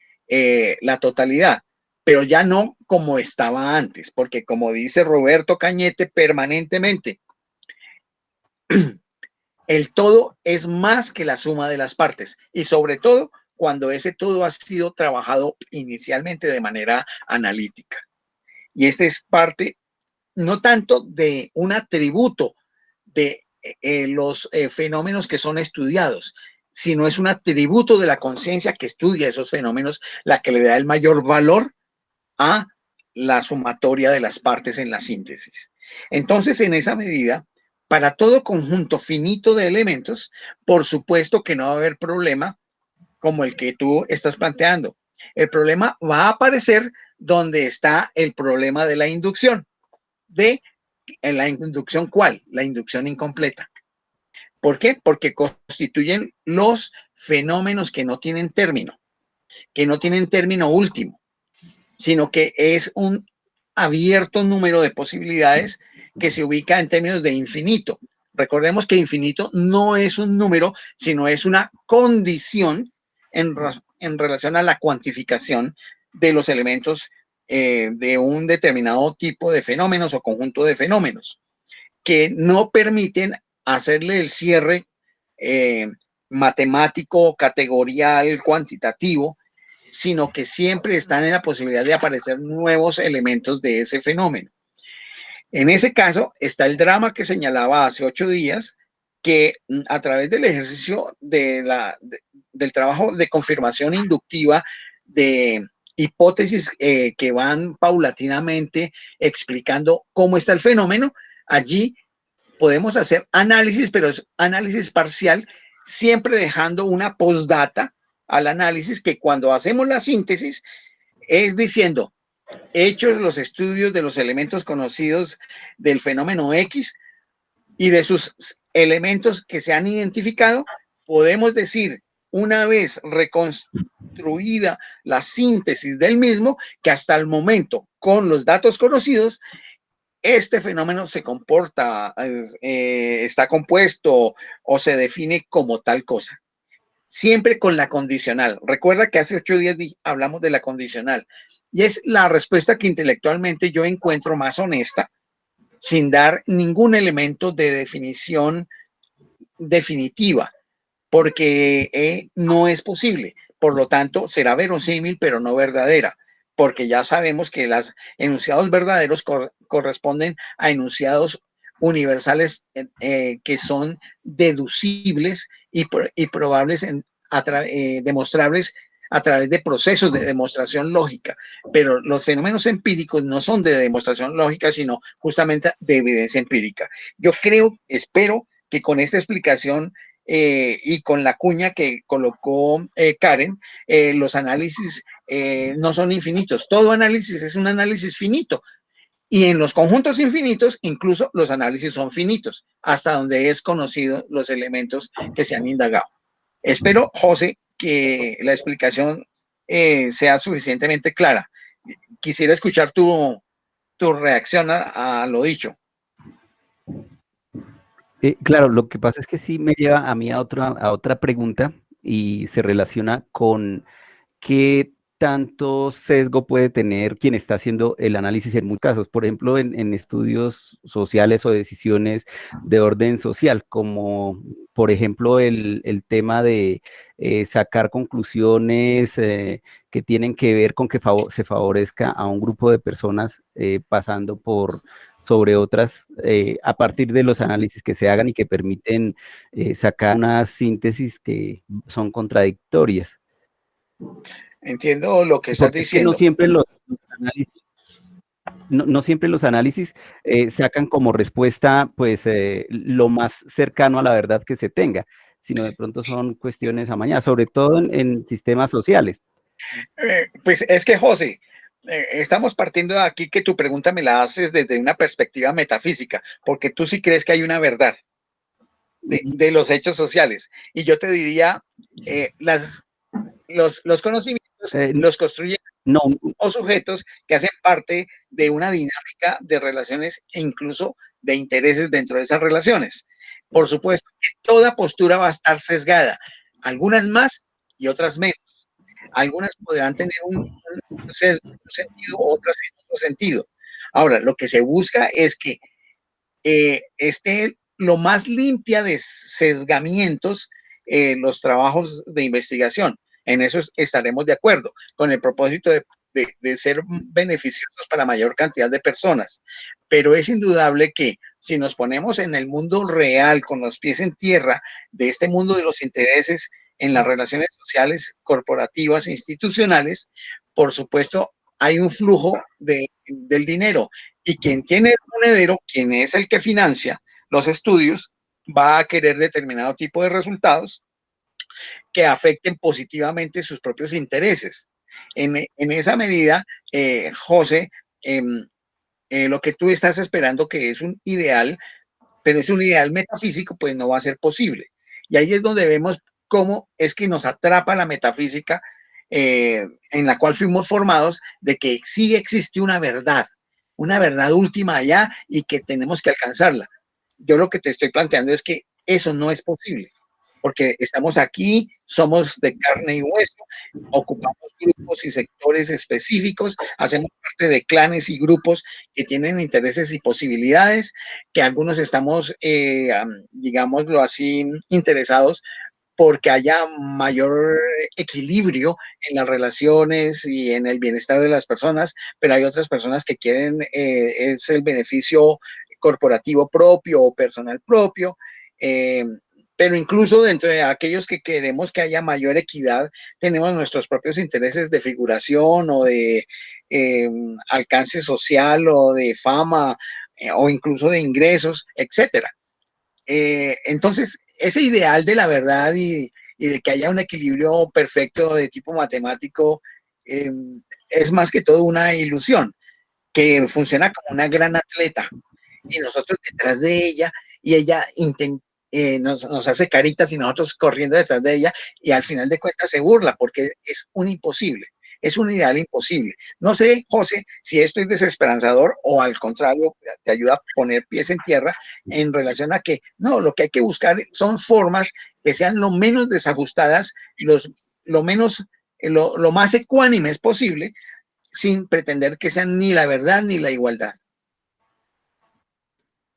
la totalidad, pero ya no como estaba antes, porque como dice Roberto Cañete permanentemente, el todo es más que la suma de las partes, y sobre todo cuando ese todo ha sido trabajado inicialmente de manera analítica. Y esta es parte no tanto de un atributo de los fenómenos que son estudiados, sino es un atributo de la conciencia que estudia esos fenómenos la que le da el mayor valor a la sumatoria de las partes en la síntesis. Entonces, en esa medida, para todo conjunto finito de elementos, por supuesto que no va a haber problema como el que tú estás planteando. El problema va a aparecer donde está el problema de la inducción. ¿En la inducción cuál? La inducción incompleta. ¿Por qué? Porque constituyen los fenómenos que no tienen término último, sino que es un abierto número de posibilidades que se ubica en términos de infinito. Recordemos que infinito no es un número, sino es una condición en relación a la cuantificación de los elementos de un determinado tipo de fenómenos o conjunto de fenómenos que no permiten hacerle el cierre matemático, categorial, cuantitativo, sino que siempre están en la posibilidad de aparecer nuevos elementos de ese fenómeno. En ese caso está el drama que señalaba hace 8 días, que a través del ejercicio del trabajo de confirmación inductiva de hipótesis que van paulatinamente explicando cómo está el fenómeno, allí podemos hacer análisis, pero es análisis parcial, siempre dejando una postdata al análisis que cuando hacemos la síntesis es diciendo, hechos los estudios de los elementos conocidos del fenómeno X y de sus elementos que se han identificado, podemos decir, una vez reconstruida la síntesis del mismo, que hasta el momento, con los datos conocidos, este fenómeno se comporta, está compuesto o se define como tal cosa. Siempre con la condicional. Recuerda que hace 8 días hablamos de la condicional y es la respuesta que intelectualmente yo encuentro más honesta, sin dar ningún elemento de definición definitiva, porque no es posible. Por lo tanto, será verosímil, pero no verdadera, porque ya sabemos que los enunciados verdaderos corresponden a enunciados universales que son deducibles y probables, demostrables a través de procesos de demostración lógica, pero los fenómenos empíricos no son de demostración lógica, sino justamente de evidencia empírica. Yo creo, espero que con esta explicación y con la cuña que colocó Karen, los análisis no son infinitos. Todo análisis es un análisis finito. Y en los conjuntos infinitos, incluso los análisis son finitos, hasta donde es conocido los elementos que se han indagado. Espero, José, que la explicación sea suficientemente clara. Quisiera escuchar tu reacción a lo dicho. Claro, lo que pasa es que sí me lleva a mí a otra pregunta y se relaciona con qué tanto sesgo puede tener quien está haciendo el análisis en muchos casos, por ejemplo, en estudios sociales o decisiones de orden social, como por ejemplo el tema de sacar conclusiones que tienen que ver con que se favorezca a un grupo de personas pasando sobre otras a partir de los análisis que se hagan y que permiten sacar unas síntesis que son contradictorias. Entiendo lo que estás Porque es que diciendo. no siempre los análisis, no siempre los análisis sacan como respuesta pues lo más cercano a la verdad que se tenga, sino de pronto son cuestiones amañadas, sobre todo en sistemas sociales. Pues es que, José, estamos partiendo de aquí que tu pregunta me la haces desde una perspectiva metafísica, porque tú sí crees que hay una verdad de los hechos sociales. Y yo te diría, los conocimientos los construyen no, o sujetos que hacen parte de una dinámica de relaciones e incluso de intereses dentro de esas relaciones. Por supuesto que toda postura va a estar sesgada, algunas más y otras menos. Algunas podrán tener un sentido, otras en otro sentido. Ahora, lo que se busca es que esté lo más limpia de sesgamientos los trabajos de investigación. En eso estaremos de acuerdo, con el propósito de ser beneficiosos para mayor cantidad de personas. Pero es indudable que si nos ponemos en el mundo real, con los pies en tierra, de este mundo de los intereses en las relaciones sociales, corporativas e institucionales, por supuesto, hay un flujo del dinero y quien tiene el monedero, quien es el que financia los estudios, va a querer determinado tipo de resultados que afecten positivamente sus propios intereses. En esa medida, José, lo que tú estás esperando que es un ideal, pero es un ideal metafísico, pues no va a ser posible. Y ahí es donde vemos cómo es que nos atrapa la metafísica en la cual fuimos formados, de que sí existe una verdad última allá y que tenemos que alcanzarla. Yo lo que te estoy planteando es que eso no es posible, porque estamos aquí, somos de carne y hueso, ocupamos grupos y sectores específicos, hacemos parte de clanes y grupos que tienen intereses y posibilidades, que algunos estamos, digámoslo así, interesados porque haya mayor equilibrio en las relaciones y en el bienestar de las personas, pero hay otras personas que quieren es el beneficio corporativo propio o personal propio. Pero incluso dentro de aquellos que queremos que haya mayor equidad, tenemos nuestros propios intereses de figuración o de alcance social o de fama o incluso de ingresos, etcétera. Entonces, ese ideal de la verdad y de que haya un equilibrio perfecto de tipo matemático es más que todo una ilusión que funciona como una gran atleta y nosotros detrás de ella y ella nos hace caritas y nosotros corriendo detrás de ella y al final de cuentas se burla porque es un imposible. es un ideal imposible. No sé, José, si esto es desesperanzador o al contrario, te ayuda a poner pies en tierra en relación a que no, lo que hay que buscar son formas que sean lo menos desajustadas, lo más ecuánimes posible, sin pretender que sean ni la verdad ni la igualdad.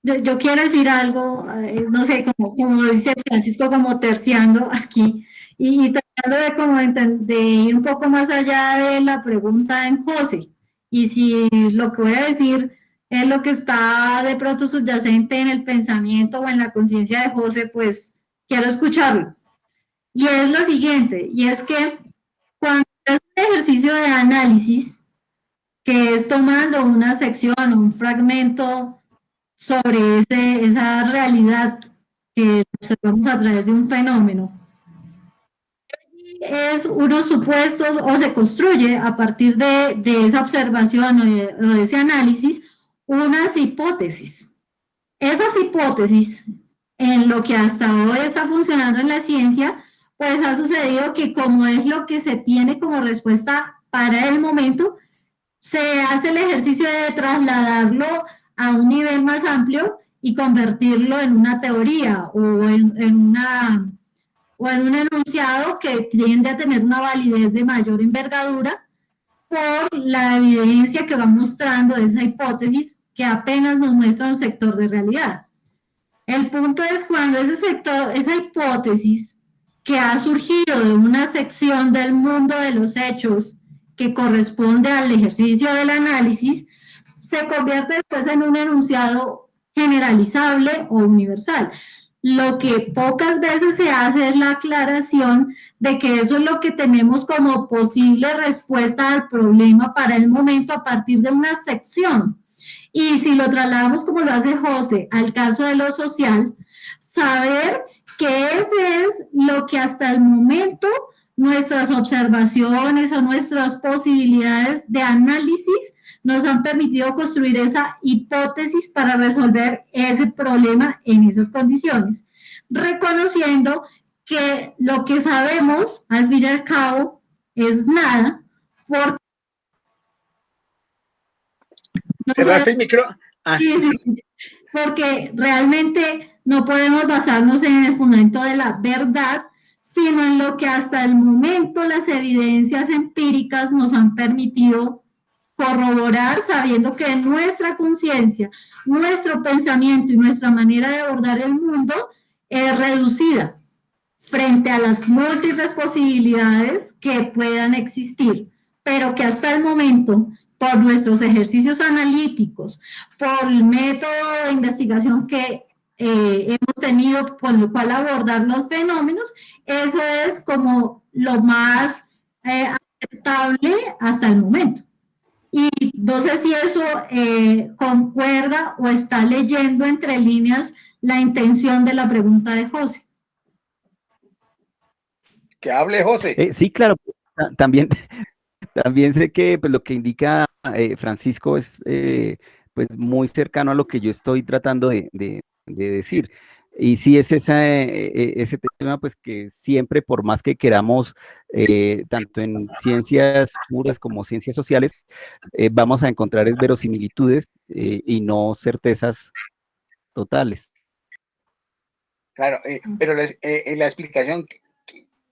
Yo quiero decir algo, no sé, como dice Francisco, como terciando aquí, y tratando de, de ir un poco más allá de la pregunta en José. Y si lo que voy a decir es lo que está de pronto subyacente en el pensamiento o en la conciencia de José, pues quiero escucharlo. Y es lo siguiente, y es que cuando es un ejercicio de análisis, que es tomando una sección o un fragmento sobre esa realidad que observamos a través de un fenómeno, es unos supuestos o se construye a partir de esa observación o de ese análisis unas hipótesis. Esas hipótesis, en lo que hasta hoy está funcionando en la ciencia, pues ha sucedido que como es lo que se tiene como respuesta para el momento, se hace el ejercicio de trasladarlo a un nivel más amplio y convertirlo en una teoría o en un enunciado que tiende a tener una validez de mayor envergadura por la evidencia que va mostrando esa hipótesis que apenas nos muestra un sector de realidad. El punto es cuando ese sector, esa hipótesis que ha surgido de una sección del mundo de los hechos que corresponde al ejercicio del análisis, se convierte después en un enunciado generalizable o universal. Lo que pocas veces se hace es la aclaración de que eso es lo que tenemos como posible respuesta al problema para el momento a partir de una sección. Y si lo trasladamos como lo hace José al caso de lo social, saber que ese es lo que hasta el momento nuestras observaciones o nuestras posibilidades de análisis nos han permitido construir esa hipótesis para resolver ese problema en esas condiciones, reconociendo que lo que sabemos, al fin y al cabo, es nada, porque ¿Cerraste el micro? Ah. Sí, porque realmente no podemos basarnos en el fundamento de la verdad, sino en lo que hasta el momento las evidencias empíricas nos han permitido corroborar, sabiendo que nuestra conciencia, nuestro pensamiento y nuestra manera de abordar el mundo es reducida frente a las múltiples posibilidades que puedan existir, pero que hasta el momento, por nuestros ejercicios analíticos, por el método de investigación que hemos tenido con el cual abordar los fenómenos, eso es como lo más aceptable hasta el momento. Y no sé si eso concuerda o está leyendo entre líneas la intención de la pregunta de José. Que hable, José. Sí, claro, también sé que pues, lo que indica Francisco es pues, muy cercano a lo que yo estoy tratando de decir. Y sí es ese tema, pues que siempre, por más que queramos, tanto en ciencias puras como ciencias sociales, vamos a encontrar es verosimilitudes y no certezas totales. Claro, pero la explicación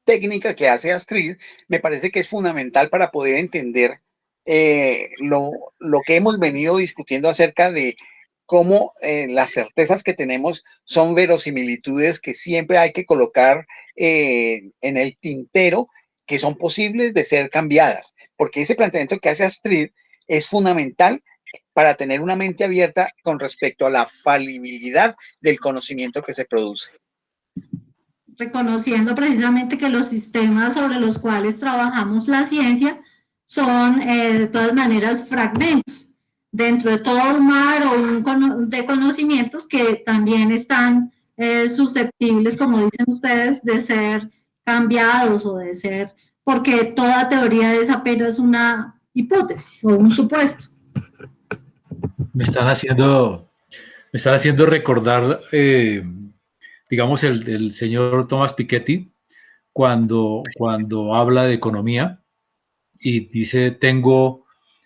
técnica que hace Astrid me parece que es fundamental para poder entender lo que hemos venido discutiendo acerca de cómo las certezas que tenemos son verosimilitudes que siempre hay que colocar en el tintero, que son posibles de ser cambiadas, porque ese planteamiento que hace Astrid es fundamental para tener una mente abierta con respecto a la falibilidad del conocimiento que se produce. Reconociendo precisamente que los sistemas sobre los cuales trabajamos la ciencia son de todas maneras fragmentos dentro de todo un mar de conocimientos que también están susceptibles, como dicen ustedes, de ser cambiados o de ser, porque toda teoría es apenas una hipótesis o un supuesto. Me están haciendo recordar, digamos, el señor Thomas Piketty, cuando habla de economía, y dice,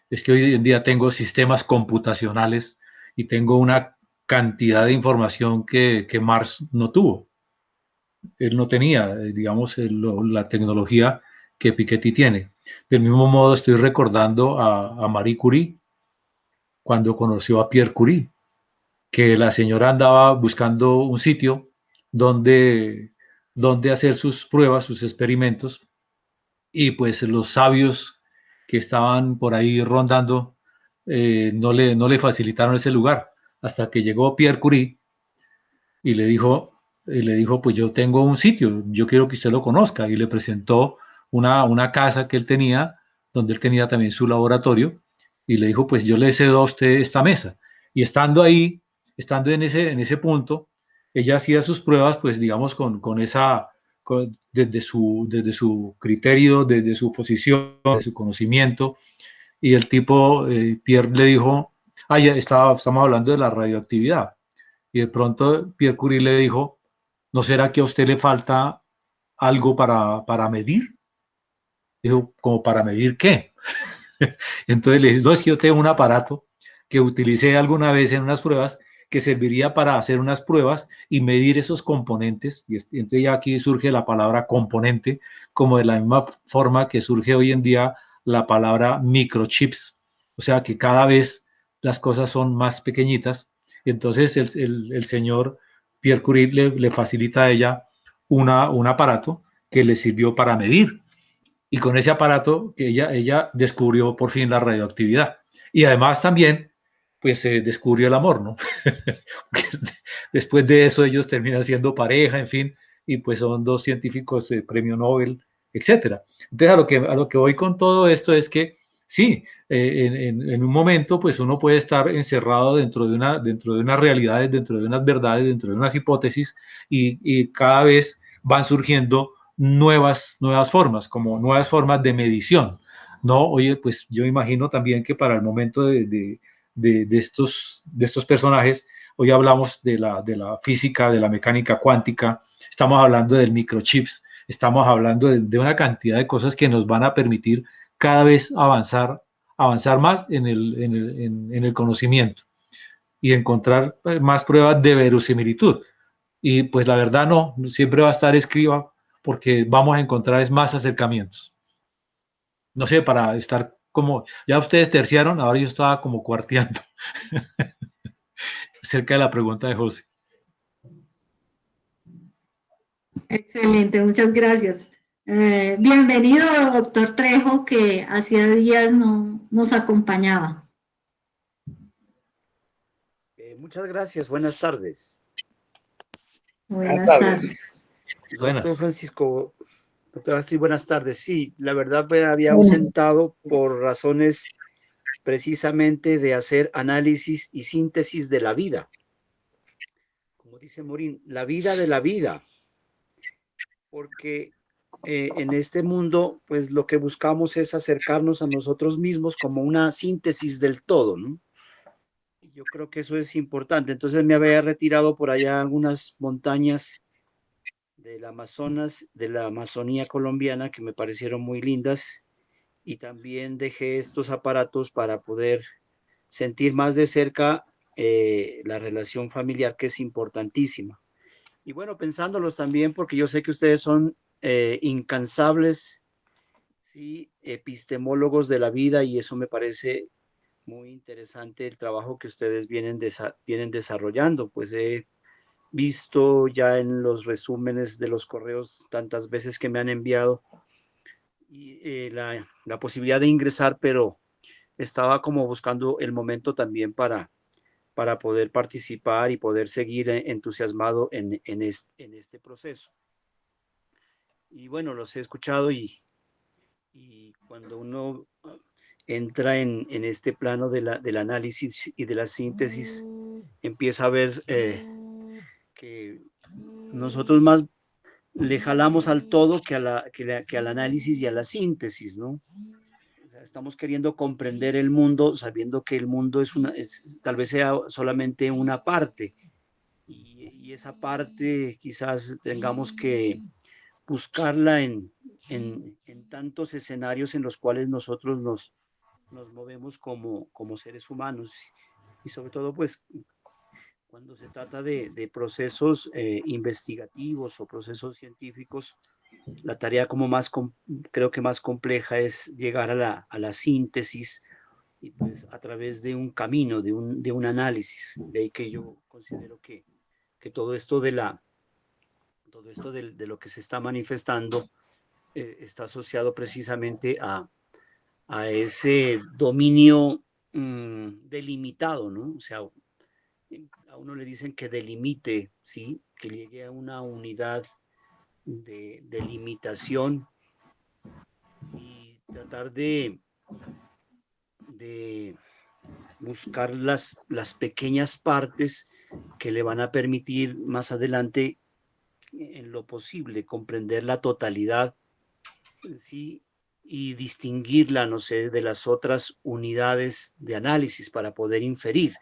es que hoy en día tengo sistemas computacionales y tengo una cantidad de información que Marx no tuvo. Él no tenía, digamos, la tecnología que Piketty tiene. Del mismo modo, estoy recordando a Marie Curie, cuando conoció a Pierre Curie, que la señora andaba buscando un sitio donde hacer sus pruebas, sus experimentos, y pues los sabios que estaban por ahí rondando no le facilitaron ese lugar, hasta que llegó Pierre Curie y le dijo, pues yo tengo un sitio, yo quiero que usted lo conozca, y le presentó una casa que él tenía, donde él tenía también su laboratorio, y le dijo, pues yo le cedo a usted esta mesa. Y estando ahí, estando en ese punto, ella hacía sus pruebas, pues digamos, desde su criterio, desde su posición, de su conocimiento, y el tipo, Pierre le dijo, ya estamos hablando de la radioactividad, y de pronto Pierre Curie le dijo, ¿no será que a usted le falta algo para medir? Dijo, ¿como para medir qué? Entonces le dije, no, es que yo tengo un aparato que utilicé alguna vez en unas pruebas que serviría para hacer unas pruebas y medir esos componentes. Y entonces ya aquí surge la palabra componente, como de la misma forma que surge hoy en día la palabra microchips. O sea que cada vez las cosas son más pequeñitas. Y entonces el señor Pierre Curie le facilita a ella un aparato que le sirvió para medir, y con ese aparato que ella descubrió por fin la radioactividad. Y además también, pues descubrió el amor, ¿no? Después de eso ellos terminan siendo pareja, en fin, y pues son dos científicos premio Nobel, etcétera. Entonces a lo que voy con todo esto es que sí, en un momento pues uno puede estar encerrado dentro de unas realidades, dentro de unas verdades, dentro de unas hipótesis, y cada vez van surgiendo nuevas formas, como nuevas formas de medición. No, oye, pues yo imagino también que para el momento de estos personajes, hoy hablamos de la física, de la mecánica cuántica, estamos hablando del microchips, estamos hablando de una cantidad de cosas que nos van a permitir cada vez avanzar más en el conocimiento y encontrar más pruebas de verosimilitud. Y pues la verdad no, siempre va a estar escriba, porque vamos a encontrar es más acercamientos. No sé, para estar como, ya ustedes terciaron, ahora yo estaba como cuarteando acerca de la pregunta de José. Excelente, muchas gracias. Bienvenido, doctor Trejo, que hacía días no nos acompañaba. Muchas gracias, buenas tardes. Buenas tardes. Buenas. Doctor Francisco, doctor Astrid, buenas tardes. Sí, la verdad me había Buenas. ausentado por razones precisamente de hacer análisis y síntesis de la vida. Como dice Morín, la vida de la vida. Porque en este mundo, pues lo que buscamos es acercarnos a nosotros mismos como una síntesis del todo, ¿no? Y yo creo que eso es importante. Entonces me había retirado por allá a algunas montañas del Amazonas, de la Amazonía colombiana, que me parecieron muy lindas, y también dejé estos aparatos para poder sentir más de cerca la relación familiar, que es importantísima. Y bueno, pensándolos también, porque yo sé que ustedes son incansables, ¿sí? Epistemólogos de la vida, y eso me parece muy interesante el trabajo que ustedes vienen desarrollando. Pues he visto ya en los resúmenes de los correos tantas veces que me han enviado y la posibilidad de ingresar, pero estaba como buscando el momento también para poder participar y poder seguir entusiasmado en este proceso. Y bueno, los he escuchado y cuando uno entra en este plano del análisis y de la síntesis, empieza a ver que nosotros más le jalamos al todo que al análisis y a la síntesis, ¿no? O sea, estamos queriendo comprender el mundo sabiendo que el mundo tal vez sea solamente una parte, y esa parte quizás tengamos que buscarla en tantos escenarios en los cuales nosotros nos movemos como seres humanos, y sobre todo pues cuando se trata de procesos investigativos o procesos científicos, la tarea como creo que más compleja es llegar a la síntesis, y pues a través de un camino, de un análisis. De ahí que yo considero que todo esto de lo que se está manifestando está asociado precisamente a ese dominio delimitado, ¿no? O sea, a uno le dicen que delimite, ¿sí? Que llegue a una unidad de limitación, y tratar de buscar las pequeñas partes que le van a permitir más adelante, en lo posible, comprender la totalidad, ¿sí? Y distinguirla, no sé, de las otras unidades de análisis para poder inferir,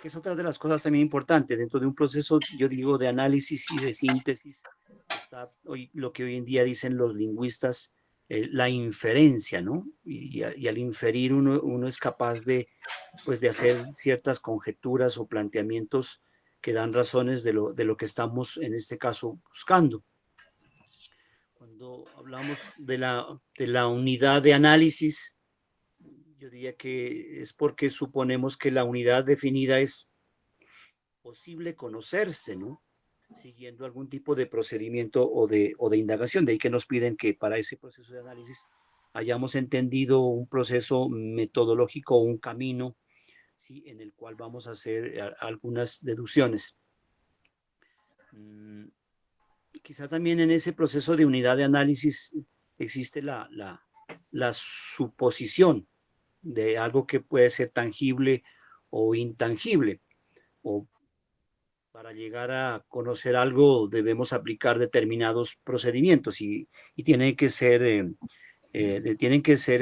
que es otra de las cosas también importantes. Dentro de un proceso, yo digo, de análisis y de síntesis, está lo que hoy en día dicen los lingüistas, la inferencia, ¿no? Y al inferir uno es capaz de hacer ciertas conjeturas o planteamientos que dan razones de lo que estamos, en este caso, buscando. Cuando hablamos de la unidad de análisis, yo diría que es porque suponemos que la unidad definida es posible conocerse, ¿no? Siguiendo algún tipo de procedimiento o de indagación. De ahí que nos piden que para ese proceso de análisis hayamos entendido un proceso metodológico, un camino, ¿sí? En el cual vamos a hacer algunas deducciones. Quizá también en ese proceso de unidad de análisis existe la suposición de algo que puede ser tangible o intangible, o para llegar a conocer algo debemos aplicar determinados procedimientos, y tienen que ser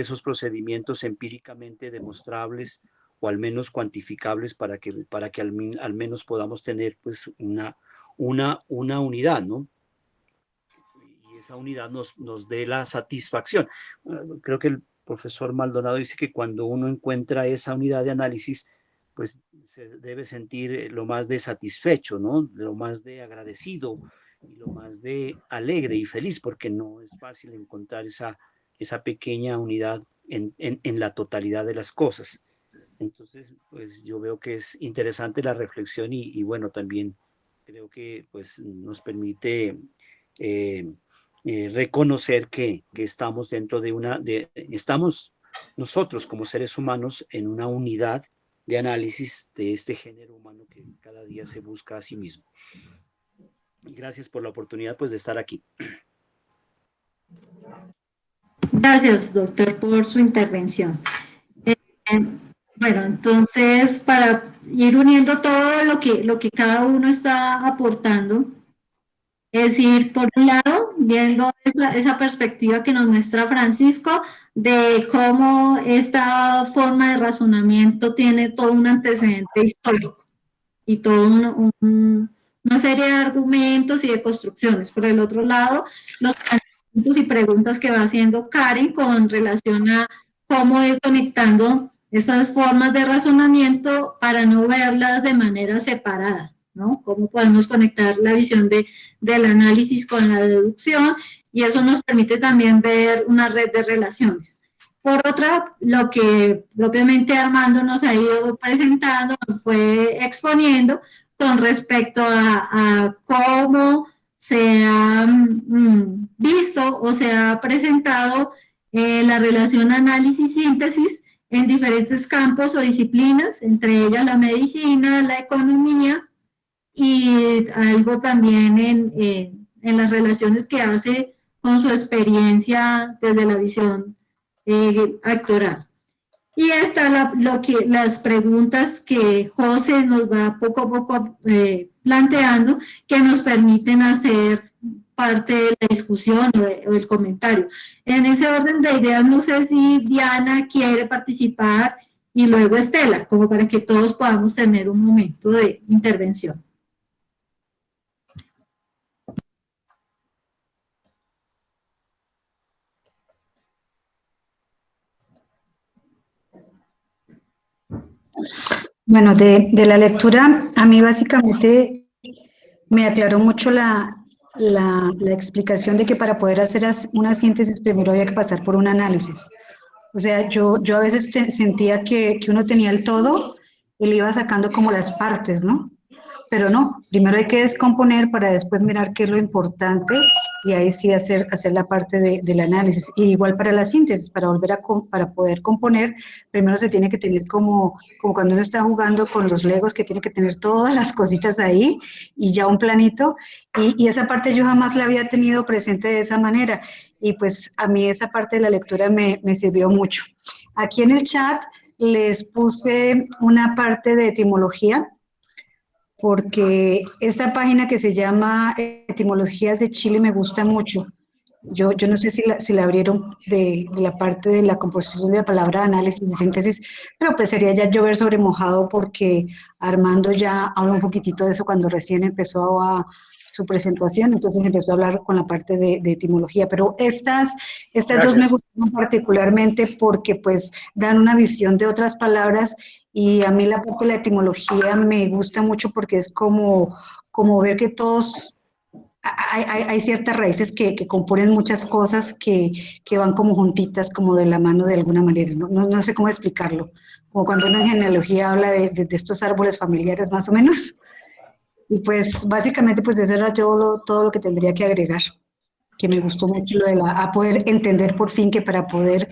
esos procedimientos empíricamente demostrables o al menos cuantificables para que al menos podamos tener pues una unidad, ¿no? Y esa unidad nos dé la satisfacción. Creo que el profesor Maldonado dice que cuando uno encuentra esa unidad de análisis, pues se debe sentir lo más de satisfecho, ¿no? Lo más de agradecido y lo más de alegre y feliz, porque no es fácil encontrar esa pequeña unidad en la totalidad de las cosas. Entonces, pues yo veo que es interesante la reflexión, y bueno, también creo que pues nos permite reconocer que estamos dentro estamos nosotros como seres humanos en una unidad de análisis de este género humano que cada día se busca a sí mismo. Gracias por la oportunidad pues de estar aquí. Gracias, doctor, por su intervención. Bueno, entonces, para ir uniendo todo lo que cada uno está aportando, es ir, por un lado, viendo esa perspectiva que nos muestra Francisco de cómo esta forma de razonamiento tiene todo un antecedente histórico y toda una serie de argumentos y de construcciones. Por el otro lado, los planteamientos y preguntas que va haciendo Karen con relación a cómo ir conectando esas formas de razonamiento para no verlas de manera separada, ¿no? Cómo podemos conectar la visión del análisis con la deducción, y eso nos permite también ver una red de relaciones. Por otra, lo que propiamente Armando nos ha ido presentando, nos fue exponiendo con respecto a cómo se ha visto o se ha presentado la relación análisis-síntesis en diferentes campos o disciplinas, entre ellas la medicina, la economía, y algo también en las relaciones que hace con su experiencia desde la visión actoral. Y está las preguntas que José nos va poco a poco planteando, que nos permiten hacer parte de la discusión o el comentario. En ese orden de ideas, no sé si Diana quiere participar y luego Estela, como para que todos podamos tener un momento de intervención. Bueno, de la lectura, a mí básicamente me aclaró mucho la explicación de que para poder hacer una síntesis primero había que pasar por un análisis. O sea, yo a veces sentía que uno tenía el todo y le iba sacando como las partes, ¿no? Pero no, primero hay que descomponer para después mirar qué es lo importante y ahí sí hacer la parte del análisis. Y igual para la síntesis, para volver para poder componer, primero se tiene que tener como cuando uno está jugando con los Legos, que tiene que tener todas las cositas ahí y ya un planito. Y esa parte yo jamás la había tenido presente de esa manera. Y pues a mí esa parte de la lectura me sirvió mucho. Aquí en el chat les puse una parte de etimología, porque esta página que se llama Etimologías de Chile me gusta mucho. Yo no sé si la abrieron de la parte de la composición de la palabra análisis y síntesis, pero pues sería ya llover sobre mojado porque Armando ya habla un poquitito de eso cuando recién empezó su presentación, entonces empezó a hablar con la parte de etimología, pero estas dos me gustan particularmente porque pues dan una visión de otras palabras y a mí la parte de la etimología me gusta mucho porque es como ver que todos hay ciertas raíces que componen muchas cosas que van como juntitas, como de la mano de alguna manera. No sé cómo explicarlo. Como cuando uno en genealogía habla de estos árboles familiares, más o menos. Y pues básicamente pues eso era todo lo que tendría que agregar, que me gustó mucho lo de a poder entender por fin que para poder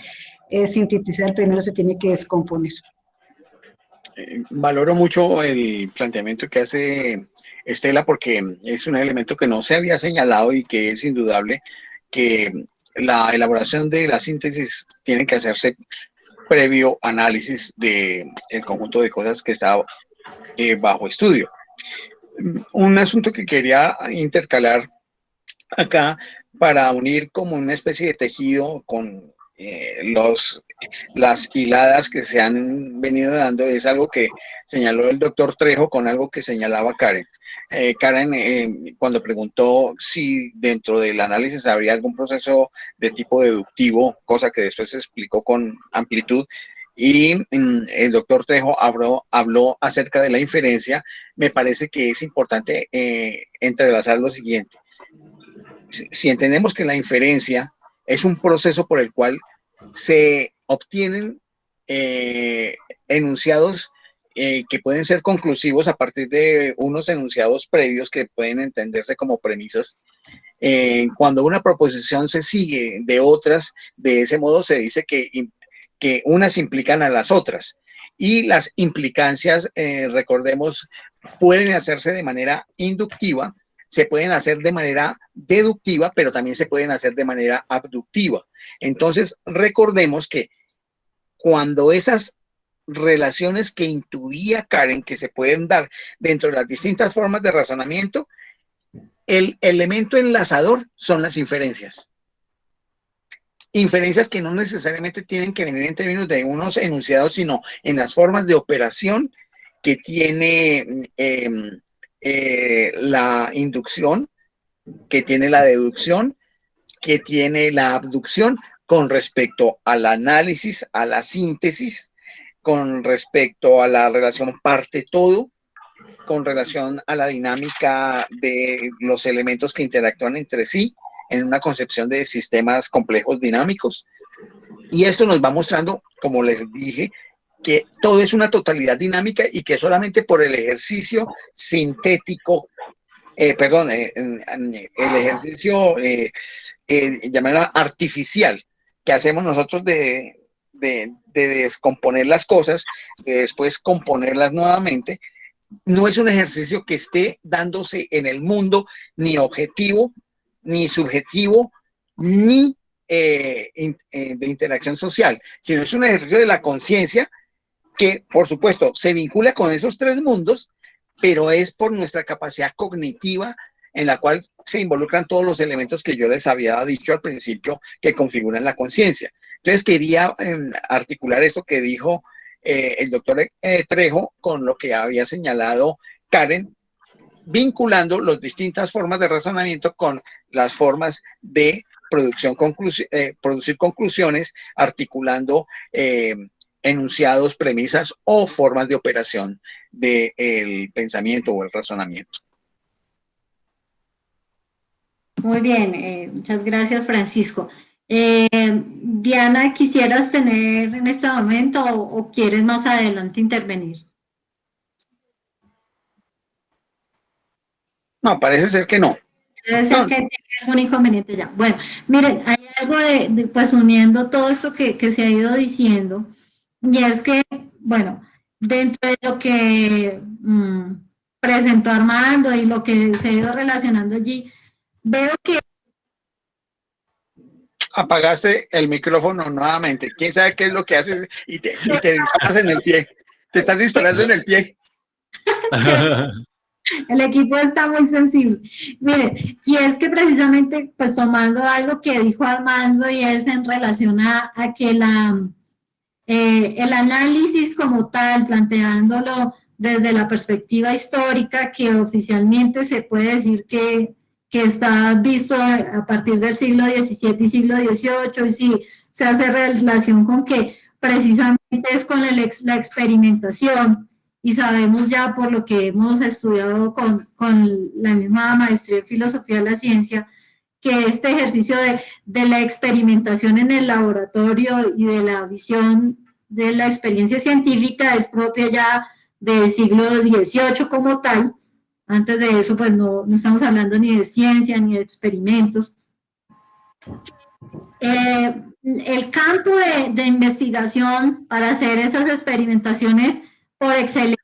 sintetizar primero se tiene que descomponer. Valoro mucho el planteamiento que hace Estela porque es un elemento que no se había señalado y que es indudable que la elaboración de la síntesis tiene que hacerse previo análisis del conjunto de cosas que está bajo estudio. Un asunto que quería intercalar acá para unir como una especie de tejido con las hiladas que se han venido dando es algo que señaló el doctor Trejo con algo que señalaba Karen. Karen, cuando preguntó si dentro del análisis habría algún proceso de tipo deductivo, cosa que después se explicó con amplitud, y el doctor Trejo habló acerca de la inferencia, me parece que es importante entrelazar lo siguiente. Si entendemos que la inferencia es un proceso por el cual se obtienen enunciados que pueden ser conclusivos a partir de unos enunciados previos que pueden entenderse como premisas. Cuando una proposición se sigue de otras, de ese modo se dice que unas implican a las otras. Y las implicancias, recordemos, pueden hacerse de manera inductiva, se pueden hacer de manera deductiva, pero también se pueden hacer de manera abductiva. Entonces, recordemos que cuando esas relaciones que intuía Karen que se pueden dar dentro de las distintas formas de razonamiento, el elemento enlazador son las inferencias. Inferencias que no necesariamente tienen que venir en términos de unos enunciados, sino en las formas de operación que tiene la inducción, que tiene la deducción, que tiene la abducción con respecto al análisis, a la síntesis, con respecto a la relación parte-todo, con relación a la dinámica de los elementos que interactúan entre sí en una concepción de sistemas complejos dinámicos. Y esto nos va mostrando, como les dije, que todo es una totalidad dinámica y que solamente por el ejercicio sintético, el ejercicio, llamémoslo artificial, que hacemos nosotros de descomponer las cosas, de después componerlas nuevamente, no es un ejercicio que esté dándose en el mundo ni objetivo, ni subjetivo, ni de interacción social, sino es un ejercicio de la conciencia que, por supuesto, se vincula con esos tres mundos, pero es por nuestra capacidad cognitiva en la cual se involucran todos los elementos que yo les había dicho al principio que configuran la conciencia. Entonces quería articular esto que dijo el doctor Trejo con lo que había señalado Karen, vinculando las distintas formas de razonamiento con las formas de producir conclusiones, articulando enunciados, premisas o formas de operación del pensamiento o el razonamiento. Muy bien, muchas gracias, Francisco. Diana, ¿quisieras tener en este momento o quieres más adelante intervenir? No, parece ser que no. Debe ser que tiene algún inconveniente ya. Bueno, miren, hay algo pues uniendo todo esto que se ha ido diciendo, y es que, bueno, dentro de lo que presentó Armando y lo que se ha ido relacionando allí, veo que... Apagaste el micrófono nuevamente. ¿Quién sabe qué es lo que haces y te disparas en el pie? Te estás disparando en el pie. El equipo está muy sensible. Mire, y es que precisamente, pues tomando algo que dijo Armando, y es en relación a que el análisis como tal, planteándolo desde la perspectiva histórica, que oficialmente se puede decir que está visto a partir del siglo XVII y siglo XVIII, y sí se hace relación con que precisamente es con la experimentación, y sabemos ya por lo que hemos estudiado con la misma maestría en filosofía de la ciencia, que este ejercicio de la experimentación en el laboratorio y de la visión de la experiencia científica es propia ya del siglo XVIII como tal. Antes de eso, pues no estamos hablando ni de ciencia ni de experimentos. El campo de investigación para hacer esas experimentaciones por excelencia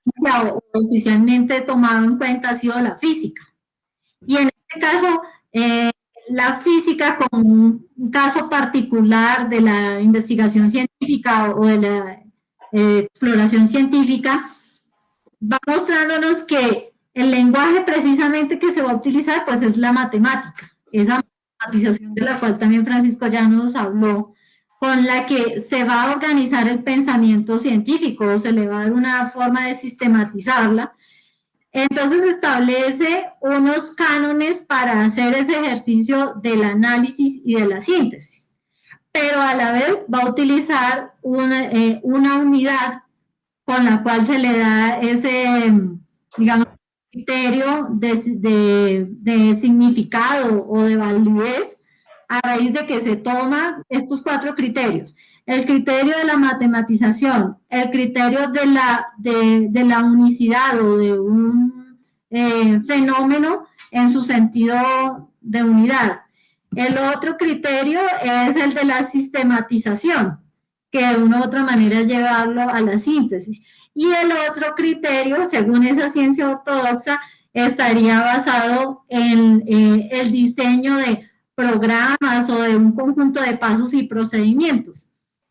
o oficialmente tomado en cuenta ha sido la física. Y en este caso, la física, como un caso particular de la investigación científica o de la exploración científica, va mostrándonos que el lenguaje precisamente que se va a utilizar, pues es la matemática, esa matematización de la cual también Francisco ya nos habló, con la que se va a organizar el pensamiento científico, o se le va a dar una forma de sistematizarla. Entonces establece unos cánones para hacer ese ejercicio del análisis y de la síntesis, pero a la vez va a utilizar una unidad con la cual se le da ese, digamos, criterio de significado o de validez a raíz de que se toman estos 4 criterios. El criterio de la matematización, el criterio de la unicidad o de un fenómeno en su sentido de unidad. El otro criterio es el de la sistematización, que de una u otra manera es llevarlo a la síntesis. Y el otro criterio, según esa ciencia ortodoxa, estaría basado en el diseño de programas o de un conjunto de pasos y procedimientos.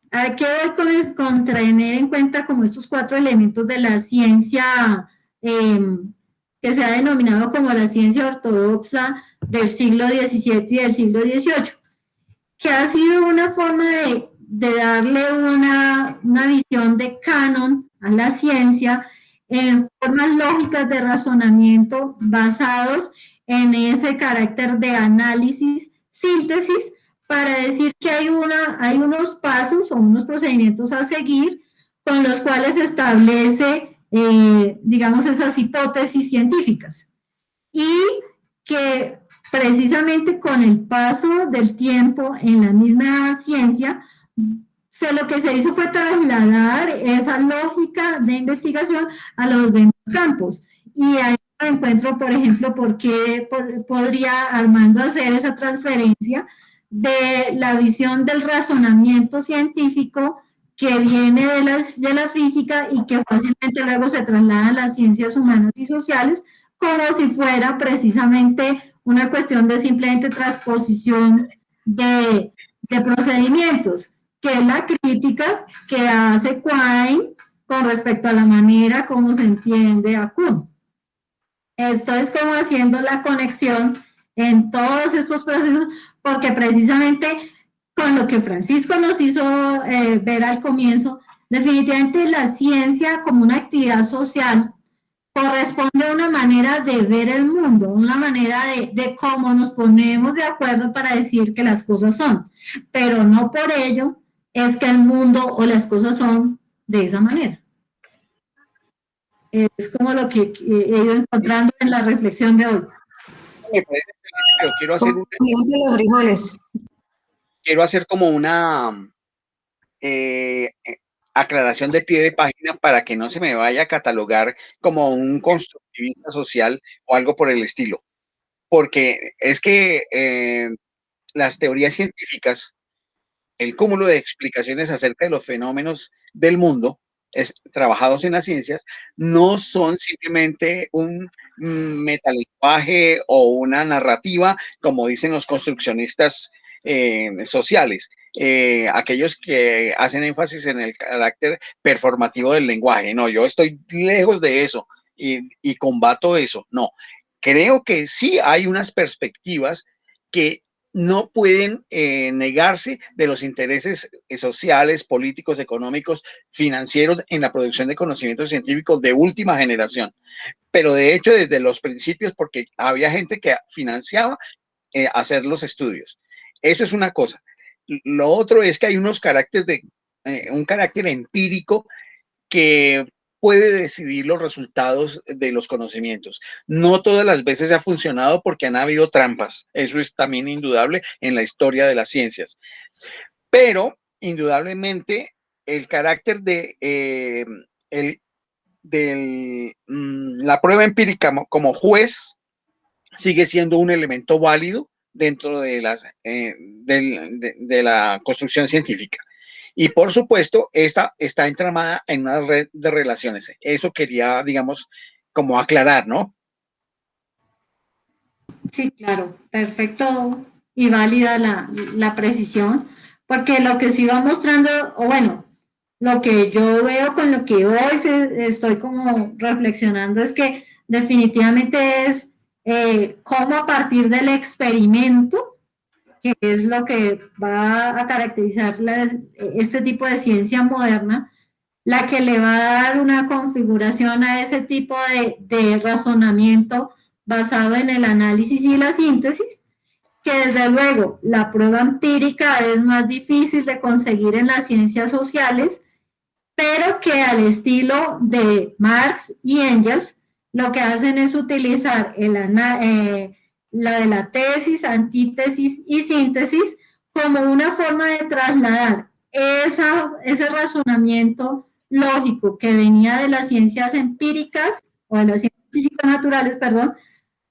Hay que ver con tener en cuenta como estos 4 elementos de la ciencia que se ha denominado como la ciencia ortodoxa del siglo XVII y del siglo XVIII, que ha sido una forma de darle una visión de canon a la ciencia en formas lógicas de razonamiento basados en ese carácter de análisis, síntesis, para decir que hay unos pasos o unos procedimientos a seguir con los cuales se establece, digamos, esas hipótesis científicas. Y que precisamente con el paso del tiempo en la misma ciencia, lo que se hizo fue trasladar esa lógica de investigación a los demás campos. Y ahí encuentro, por ejemplo, por qué podría Armando hacer esa transferencia de la visión del razonamiento científico que viene de la física y que fácilmente luego se traslada a las ciencias humanas y sociales, como si fuera precisamente una cuestión de simplemente transposición de procedimientos, que es la crítica que hace Quine con respecto a la manera como se entiende a Kuhn. Esto es como haciendo la conexión en todos estos procesos, porque precisamente con lo que Francisco nos hizo ver al comienzo, definitivamente la ciencia como una actividad social corresponde a una manera de ver el mundo, una manera de cómo nos ponemos de acuerdo para decir que las cosas son, pero no por ello es que el mundo o las cosas son de esa manera. Es como lo que he ido encontrando en la reflexión de hoy. Me parece excelente, pero quiero hacer, Por ejemplo, los frijoles. quiero hacer como una aclaración de pie de página para que no se me vaya a catalogar como un constructivista social o algo por el estilo. Porque es que las teorías científicas, el cúmulo de explicaciones acerca de los fenómenos del mundo trabajados en las ciencias, no son simplemente un metalenguaje o una narrativa, como dicen los construccionistas sociales, aquellos que hacen énfasis en el carácter performativo del lenguaje. No, yo estoy lejos de eso y combato eso. No, creo que sí hay unas perspectivas que no pueden negarse de los intereses sociales, políticos, económicos, financieros en la producción de conocimientos científicos de última generación. Pero de hecho, desde los principios, porque había gente que financiaba hacer los estudios. Eso es una cosa. Lo otro es que hay unos caracteres un carácter empírico que puede decidir los resultados de los conocimientos. No todas las veces ha funcionado porque han habido trampas. Eso es también indudable en la historia de las ciencias. Pero, indudablemente, el carácter de la prueba empírica como juez sigue siendo un elemento válido dentro de la construcción científica. Y por supuesto, esta está entramada en una red de relaciones. Eso quería, digamos, como aclarar, ¿no? Sí, claro, perfecto y válida la precisión, porque lo que sí va mostrando, o bueno, lo que yo veo con lo que hoy estoy como reflexionando es que definitivamente es cómo a partir del experimento, que es lo que va a caracterizar este tipo de ciencia moderna, la que le va a dar una configuración a ese tipo de razonamiento basado en el análisis y la síntesis, que desde luego la prueba empírica es más difícil de conseguir en las ciencias sociales, pero que al estilo de Marx y Engels, lo que hacen es utilizar la de la tesis, antítesis y síntesis como una forma de trasladar ese razonamiento lógico que venía de las ciencias empíricas o de las ciencias físico-naturales, perdón,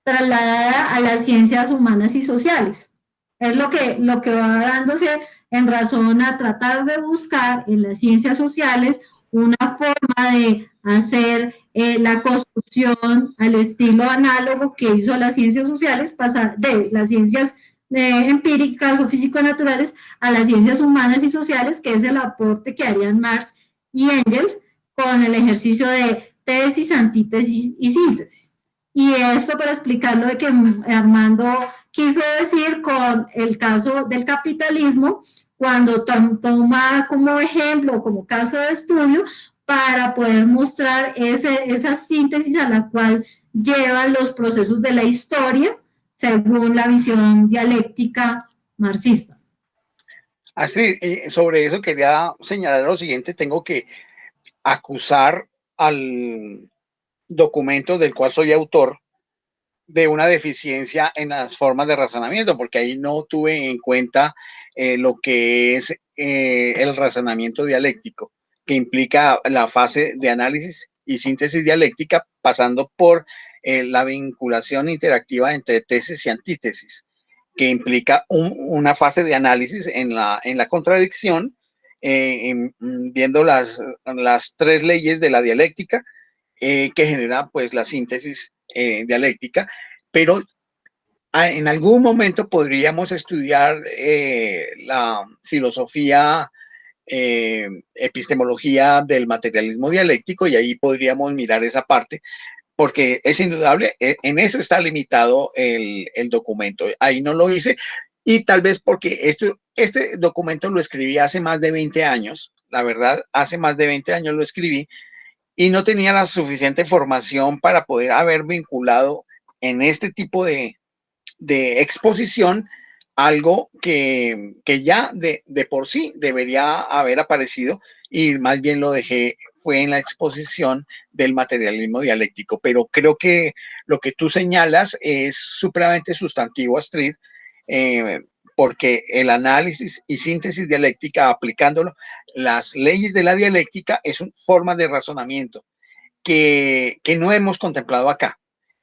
trasladada a las ciencias humanas y sociales. Es lo que va dándose en razón a tratar de buscar en las ciencias sociales una forma de hacer la construcción al estilo análogo que hizo las ciencias sociales, pasar de las ciencias empíricas o físico-naturales a las ciencias humanas y sociales, que es el aporte que harían Marx y Engels con el ejercicio de tesis, antítesis y síntesis. Y esto para explicar lo de que Armando quiso decir con el caso del capitalismo, cuando toma como ejemplo, como caso de estudio, para poder mostrar esa síntesis a la cual llevan los procesos de la historia, según la visión dialéctica marxista. Astrid, sobre eso quería señalar lo siguiente, tengo que acusar al documento del cual soy autor de una deficiencia en las formas de razonamiento, porque ahí no tuve en cuenta lo que es el razonamiento dialéctico, que implica la fase de análisis y síntesis dialéctica, pasando por la vinculación interactiva entre tesis y antítesis, que implica una fase de análisis en la contradicción, viendo las tres leyes de la dialéctica, que genera pues la síntesis dialéctica, pero en algún momento podríamos estudiar la filosofía, epistemología del materialismo dialéctico, y ahí podríamos mirar esa parte, porque es indudable, en eso está limitado el documento. Ahí no lo hice, y tal vez porque este documento lo escribí hace más de 20 años, la verdad, hace más de 20 años lo escribí, y no tenía la suficiente formación para poder haber vinculado en este tipo de exposición algo que ya de por sí debería haber aparecido y más bien lo dejé, fue en la exposición del materialismo dialéctico. Pero creo que lo que tú señalas es supremamente sustantivo, Astrid, porque el análisis y síntesis dialéctica, aplicándolo, las leyes de la dialéctica es una forma de razonamiento que no hemos contemplado acá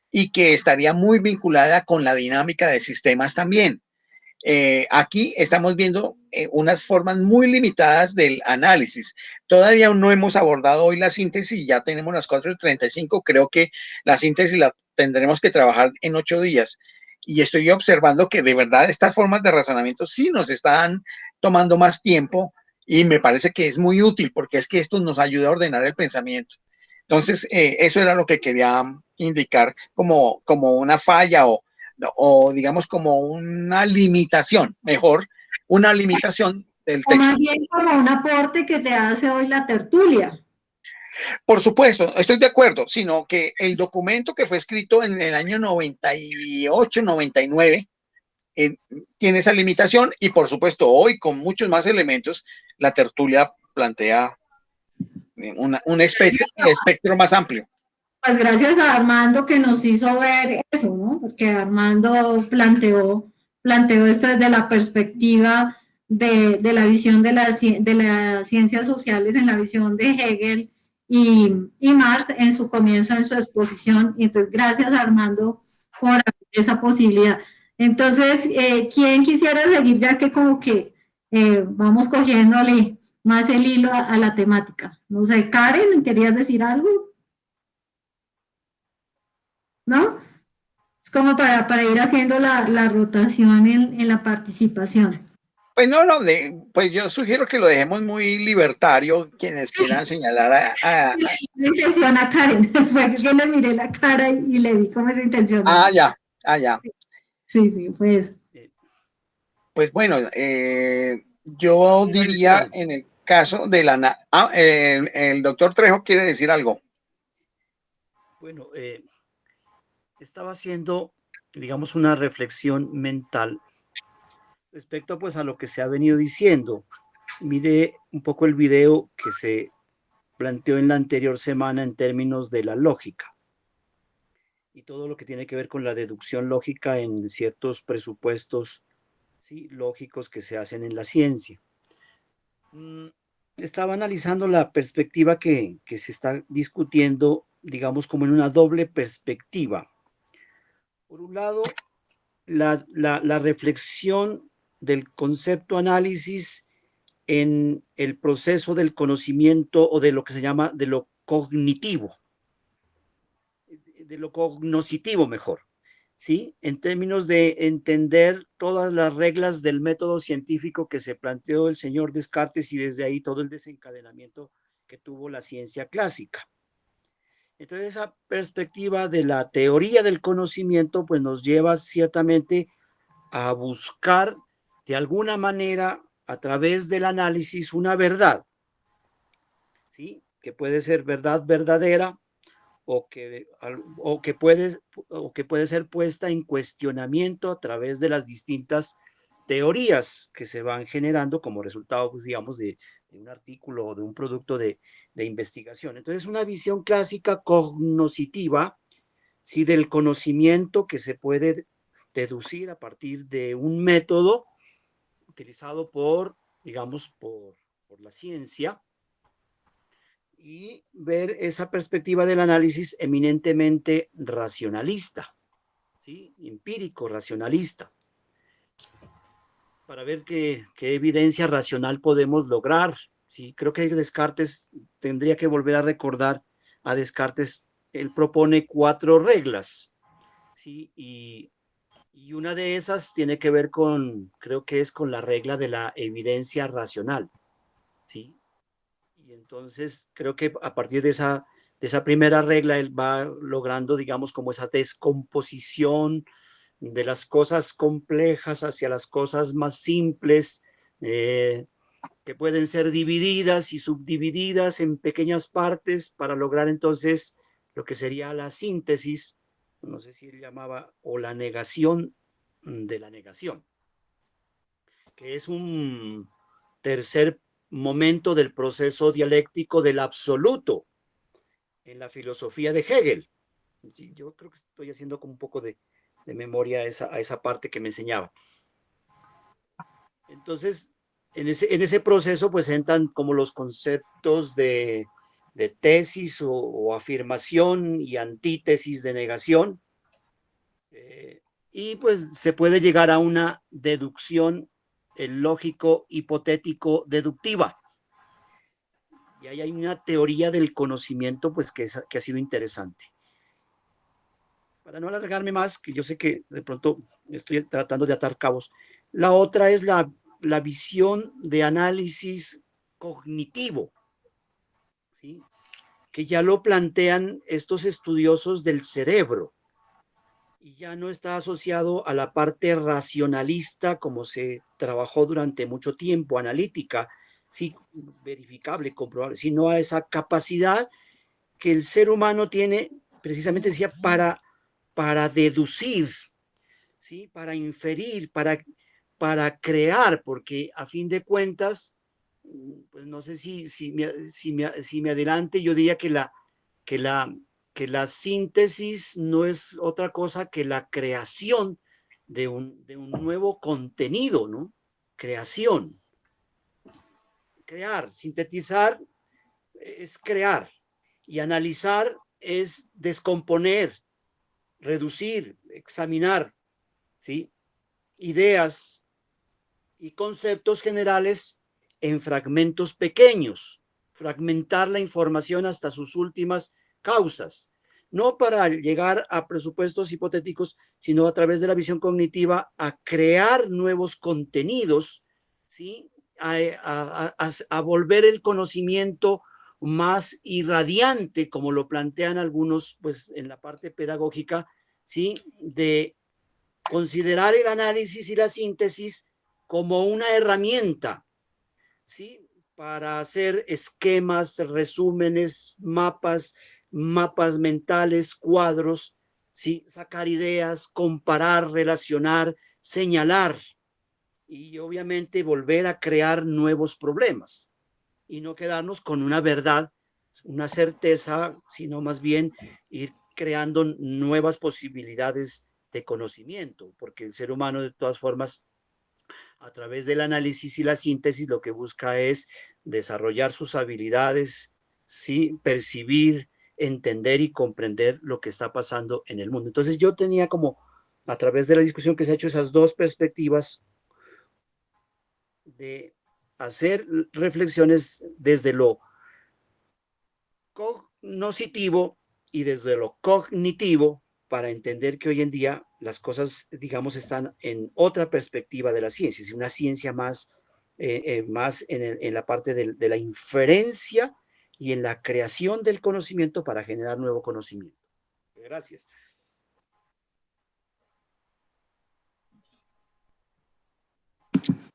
y que estaría muy vinculada con la dinámica de sistemas también. Aquí estamos viendo unas formas muy limitadas del análisis. Todavía no hemos abordado hoy la síntesis, ya tenemos las 4:35. Creo que la síntesis la tendremos que trabajar en 8 días. Y estoy observando que de verdad estas formas de razonamiento sí nos están tomando más tiempo y me parece que es muy útil porque es que esto nos ayuda a ordenar el pensamiento. Entonces, eso era lo que quería indicar como una falla o digamos como una limitación, mejor, una limitación del O más texto. bien como un aporte que te hace hoy la tertulia. Por supuesto, estoy de acuerdo, sino que el documento que fue escrito en el año 98, 99, tiene esa limitación y por supuesto hoy con muchos más elementos, la tertulia plantea un espectro más amplio. Pues gracias a Armando que nos hizo ver eso, ¿no? Porque Armando planteó esto desde la perspectiva de la visión de las ciencias sociales, en la visión de Hegel y Marx en su comienzo, en su exposición. Y entonces, gracias a Armando por abrir esa posibilidad. Entonces, ¿quién quisiera seguir ya que como que vamos cogiéndole más el hilo a la temática? No sé, Karen, ¿querías decir algo? ¿No? Es como para ir haciendo la rotación en la participación. Pues no, pues yo sugiero que lo dejemos muy libertario, quienes quieran señalar La intención a Karen, fue que le miré la cara y le vi como esa intención. ya. Sí, fue eso. Pues bueno, yo diría en el caso de el doctor Trejo quiere decir algo. Bueno, estaba haciendo, digamos, una reflexión mental respecto pues a lo que se ha venido diciendo. Miré un poco el video que se planteó en la anterior semana en términos de la lógica y todo lo que tiene que ver con la deducción lógica en ciertos presupuestos, ¿sí?, lógicos que se hacen en la ciencia. Estaba analizando la perspectiva que se está discutiendo, digamos, como en una doble perspectiva. Por un lado, la reflexión del concepto análisis en el proceso del conocimiento o de lo que se llama de lo cognitivo, de lo cognoscitivo mejor, ¿sí? En términos de entender todas las reglas del método científico que se planteó el señor Descartes y desde ahí todo el desencadenamiento que tuvo la ciencia clásica. Entonces, esa perspectiva de la teoría del conocimiento pues nos lleva ciertamente a buscar de alguna manera a través del análisis una verdad, ¿sí?, que puede ser verdad verdadera o que puede ser puesta en cuestionamiento a través de las distintas teorías que se van generando como resultado, pues, digamos, de un artículo o de un producto de investigación. Entonces, una visión clásica cognoscitiva, ¿sí?, del conocimiento que se puede deducir a partir de un método utilizado digamos, por la ciencia, y ver esa perspectiva del análisis eminentemente racionalista, ¿sí?, empírico, racionalista, para ver qué evidencia racional podemos lograr, ¿sí? Creo que Descartes, tendría que volver a recordar a Descartes, él propone 4 reglas, ¿sí?, y una de esas tiene que ver creo que es con la regla de la evidencia racional, ¿sí? Y entonces creo que a partir de esa primera regla él va logrando, digamos, como esa descomposición de las cosas complejas hacia las cosas más simples, que pueden ser divididas y subdivididas en pequeñas partes para lograr entonces lo que sería la síntesis, no sé si él llamaba, o la negación de la negación, que es un tercer momento del proceso dialéctico del absoluto en la filosofía de Hegel. Sí, yo creo que estoy haciendo como un poco de memoria a esa parte que me enseñaba. Entonces, en ese proceso pues entran como los conceptos de tesis o afirmación y antítesis de negación, y pues se puede llegar a una deducción lógico hipotético deductiva. Y ahí hay una teoría del conocimiento pues que ha sido interesante. Para no alargarme más, que yo sé que de pronto estoy tratando de atar cabos, la otra es la visión de análisis cognitivo, ¿sí? Que ya lo plantean estos estudiosos del cerebro y ya no está asociado a la parte racionalista como se trabajó durante mucho tiempo, analítica, sí, verificable, comprobable, sino a esa capacidad que el ser humano tiene, precisamente decía, para deducir, ¿sí? Para inferir, para crear, porque a fin de cuentas, pues no sé si me adelante, yo diría que la síntesis no es otra cosa que la creación de un nuevo contenido, ¿no? Creación. Crear, sintetizar es crear y analizar es descomponer, reducir, examinar, ¿sí? Ideas y conceptos generales en fragmentos pequeños, fragmentar la información hasta sus últimas causas, no para llegar a presupuestos hipotéticos, sino a través de la visión cognitiva a crear nuevos contenidos, ¿sí? A volver el conocimiento más irradiante, como lo plantean algunos, pues en la parte pedagógica, ¿sí? De considerar el análisis y la síntesis como una herramienta, ¿sí? Para hacer esquemas, resúmenes, mapas mentales, cuadros, ¿sí? Sacar ideas, comparar, relacionar, señalar y obviamente volver a crear nuevos problemas y no quedarnos con una verdad, una certeza, sino más bien ir creando nuevas posibilidades de conocimiento, porque el ser humano de todas formas, a través del análisis y la síntesis, lo que busca es desarrollar sus habilidades, ¿sí? Percibir, entender y comprender lo que está pasando en el mundo. Entonces yo tenía como, a través de la discusión que se ha hecho, esas dos perspectivas de hacer reflexiones desde lo cognoscitivo y desde lo cognitivo para entender que hoy en día las cosas, digamos, están en otra perspectiva de la ciencia, es una ciencia más, más en la parte de la inferencia y en la creación del conocimiento para generar nuevo conocimiento. Gracias.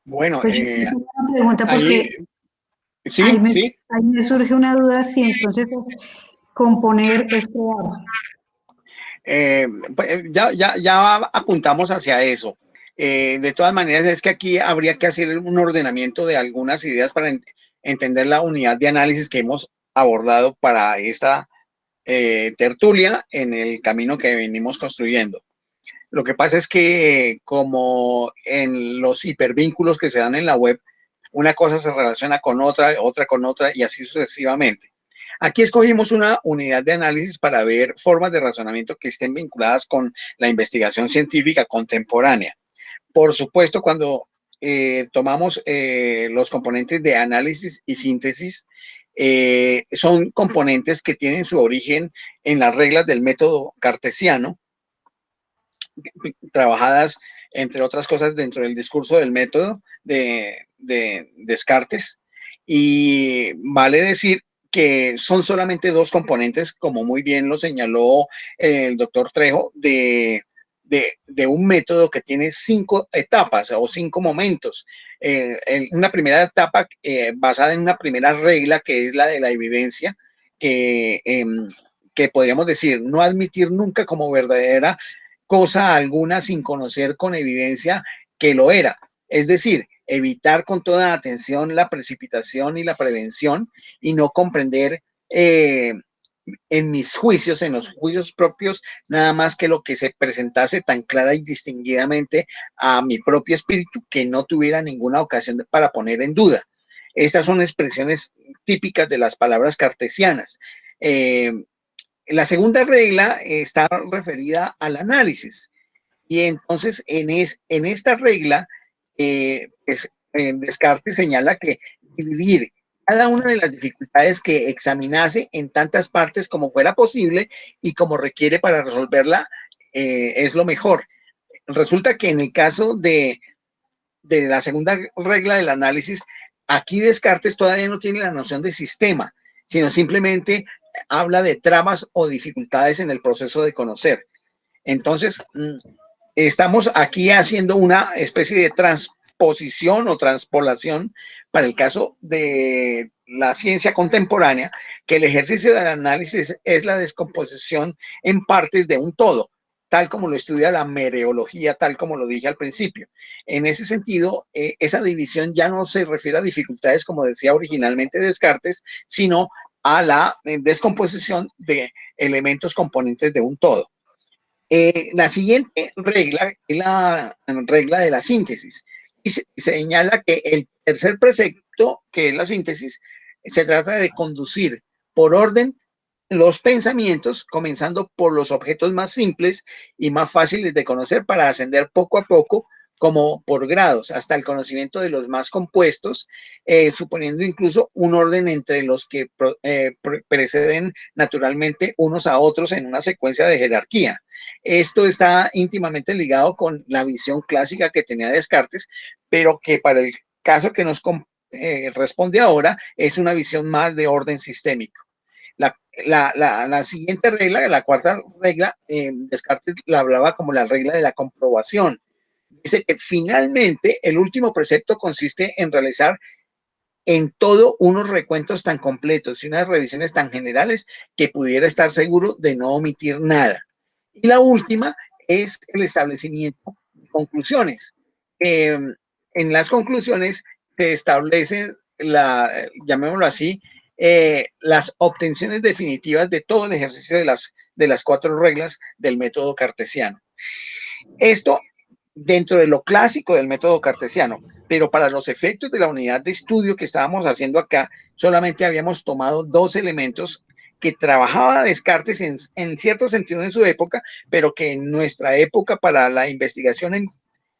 Bueno, Pues yo tengo una pregunta ahí, porque sí, ahí sí. me surge una duda si entonces componer es crear. Pues, ya apuntamos hacia eso. De todas maneras, es que aquí habría que hacer un ordenamiento de algunas ideas para entender la unidad de análisis que hemos abordado para esta tertulia en el camino que venimos construyendo. Lo que pasa es que como en los hipervínculos que se dan en la web, una cosa se relaciona con otra, otra con otra y así sucesivamente. Aquí escogimos una unidad de análisis para ver formas de razonamiento que estén vinculadas con la investigación científica contemporánea. Por supuesto, cuando tomamos los componentes de análisis y síntesis, son componentes que tienen su origen en las reglas del método cartesiano, trabajadas, entre otras cosas, dentro del discurso del método de Descartes. Y vale decir que son solamente dos componentes, como muy bien lo señaló el doctor Trejo, de un método que tiene 5 etapas o 5 momentos. Una primera etapa basada en una primera regla que es la de la evidencia, que podríamos decir no admitir nunca como verdadera cosa alguna sin conocer con evidencia que lo era. Es decir, evitar con toda atención la precipitación y la prevención y no comprender en mis juicios, en los juicios propios, nada más que lo que se presentase tan clara y distinguidamente a mi propio espíritu, que no tuviera ninguna ocasión para poner en duda. Estas son expresiones típicas de las palabras cartesianas. La segunda regla está referida al análisis. Y entonces en esta regla, Descartes señala que dividir cada una de las dificultades que examinase en tantas partes como fuera posible y como requiere para resolverla, es lo mejor. Resulta que en el caso de la segunda regla del análisis, aquí Descartes todavía no tiene la noción de sistema, sino simplemente habla de trabas o dificultades en el proceso de conocer. Entonces, estamos aquí haciendo una especie de transposición o transpolación para el caso de la ciencia contemporánea, que el ejercicio del análisis es la descomposición en partes de un todo, tal como lo estudia la mereología, tal como lo dije al principio. En ese sentido, esa división ya no se refiere a dificultades, como decía originalmente Descartes, sino a la descomposición de elementos componentes de un todo. La siguiente regla es la regla de la síntesis. Y se señala que el tercer precepto, que es la síntesis, se trata de conducir por orden los pensamientos, comenzando por los objetos más simples y más fáciles de conocer para ascender poco a poco, como por grados, hasta el conocimiento de los más compuestos, suponiendo incluso un orden entre los que preceden naturalmente unos a otros en una secuencia de jerarquía. Esto está íntimamente ligado con la visión clásica que tenía Descartes, pero que para el caso que nos responde ahora es una visión más de orden sistémico. La siguiente regla, la cuarta regla, Descartes la hablaba como la regla de la comprobación. Dice que finalmente el último precepto consiste en realizar en todo unos recuentos tan completos y unas revisiones tan generales que pudiera estar seguro de no omitir nada. Y la última es el establecimiento de conclusiones. En las conclusiones se establecen, llamémoslo así, las obtenciones definitivas de todo el ejercicio de las cuatro reglas del método cartesiano. Esto dentro de lo clásico del método cartesiano, pero para los efectos de la unidad de estudio que estábamos haciendo acá, solamente habíamos tomado dos elementos que trabajaba Descartes en cierto sentido en su época, pero que en nuestra época para la investigación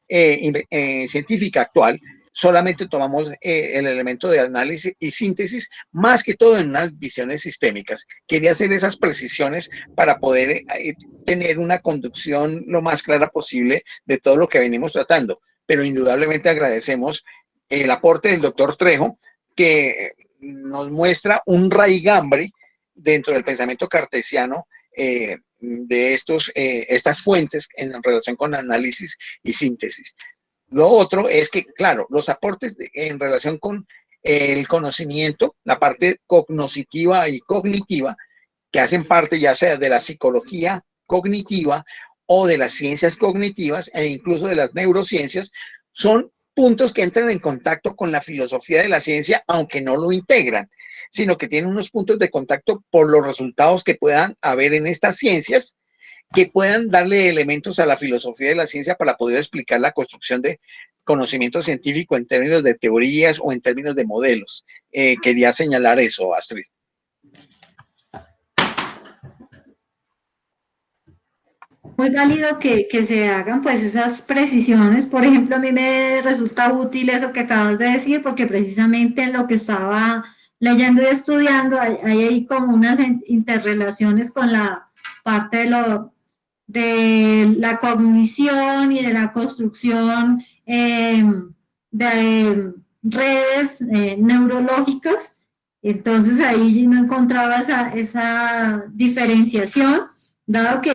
científica actual, solamente tomamos el elemento de análisis y síntesis, más que todo en unas visiones sistémicas. Quería hacer esas precisiones para poder tener una conducción lo más clara posible de todo lo que venimos tratando, pero indudablemente agradecemos el aporte del doctor Trejo, que nos muestra un raigambre dentro del pensamiento cartesiano de estas fuentes en relación con análisis y síntesis. Lo otro es que, claro, los aportes en relación con el conocimiento, la parte cognoscitiva y cognitiva, que hacen parte ya sea de la psicología cognitiva o de las ciencias cognitivas e incluso de las neurociencias, son puntos que entran en contacto con la filosofía de la ciencia, aunque no lo integran, sino que tienen unos puntos de contacto por los resultados que puedan haber en estas ciencias, que puedan darle elementos a la filosofía de la ciencia para poder explicar la construcción de conocimiento científico en términos de teorías o en términos de modelos. Quería señalar eso, Astrid. Muy válido que se hagan pues esas precisiones. Por ejemplo, a mí me resulta útil eso que acabas de decir, porque precisamente en lo que estaba leyendo y estudiando hay ahí como unas interrelaciones con la parte de la cognición y de la construcción de redes neurológicas. Entonces ahí no encontraba esa diferenciación, dado que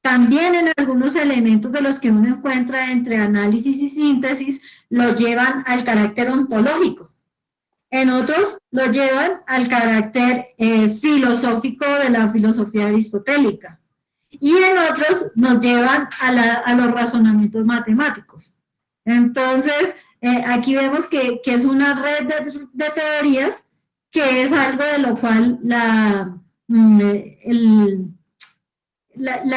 también en algunos elementos de los que uno encuentra entre análisis y síntesis lo llevan al carácter ontológico. En otros lo llevan al carácter filosófico de la filosofía aristotélica. Y en otros nos llevan a los razonamientos matemáticos. Entonces, aquí vemos que es una red de teorías, que es algo de lo cual la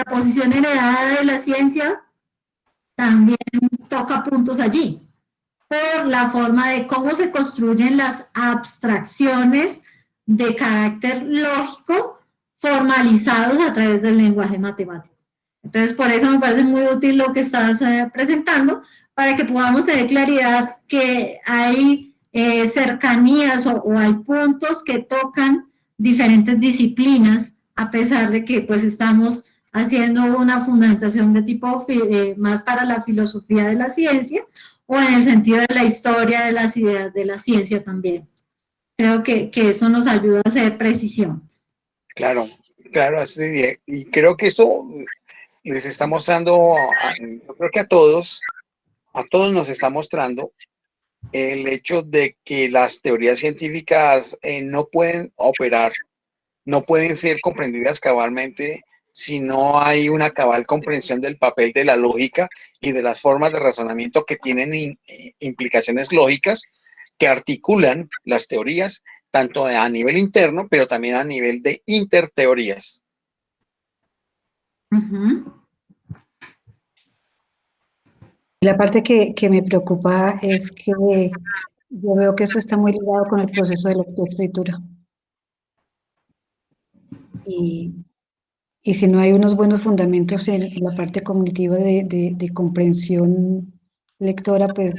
posición heredada de la ciencia también toca puntos allí, por la forma de cómo se construyen las abstracciones de carácter lógico formalizados a través del lenguaje matemático. Entonces, por eso me parece muy útil lo que estás presentando, para que podamos tener claridad que hay cercanías o hay puntos que tocan diferentes disciplinas, a pesar de que pues estamos haciendo una fundamentación de tipo más para la filosofía de la ciencia, o en el sentido de la historia de las ideas de la ciencia también. Creo que eso nos ayuda a hacer precisión. Claro, claro, Astrid, y creo que esto les está mostrando, yo creo que a todos nos está mostrando el hecho de que las teorías científicas no pueden operar, no pueden ser comprendidas cabalmente si no hay una cabal comprensión del papel de la lógica y de las formas de razonamiento que tienen implicaciones lógicas que articulan las teorías, tanto a nivel interno, pero también a nivel de interteorías. La parte que me preocupa es que yo veo que eso está muy ligado con el proceso de lectoescritura. Y si no hay unos buenos fundamentos en la parte cognitiva de comprensión lectora, pues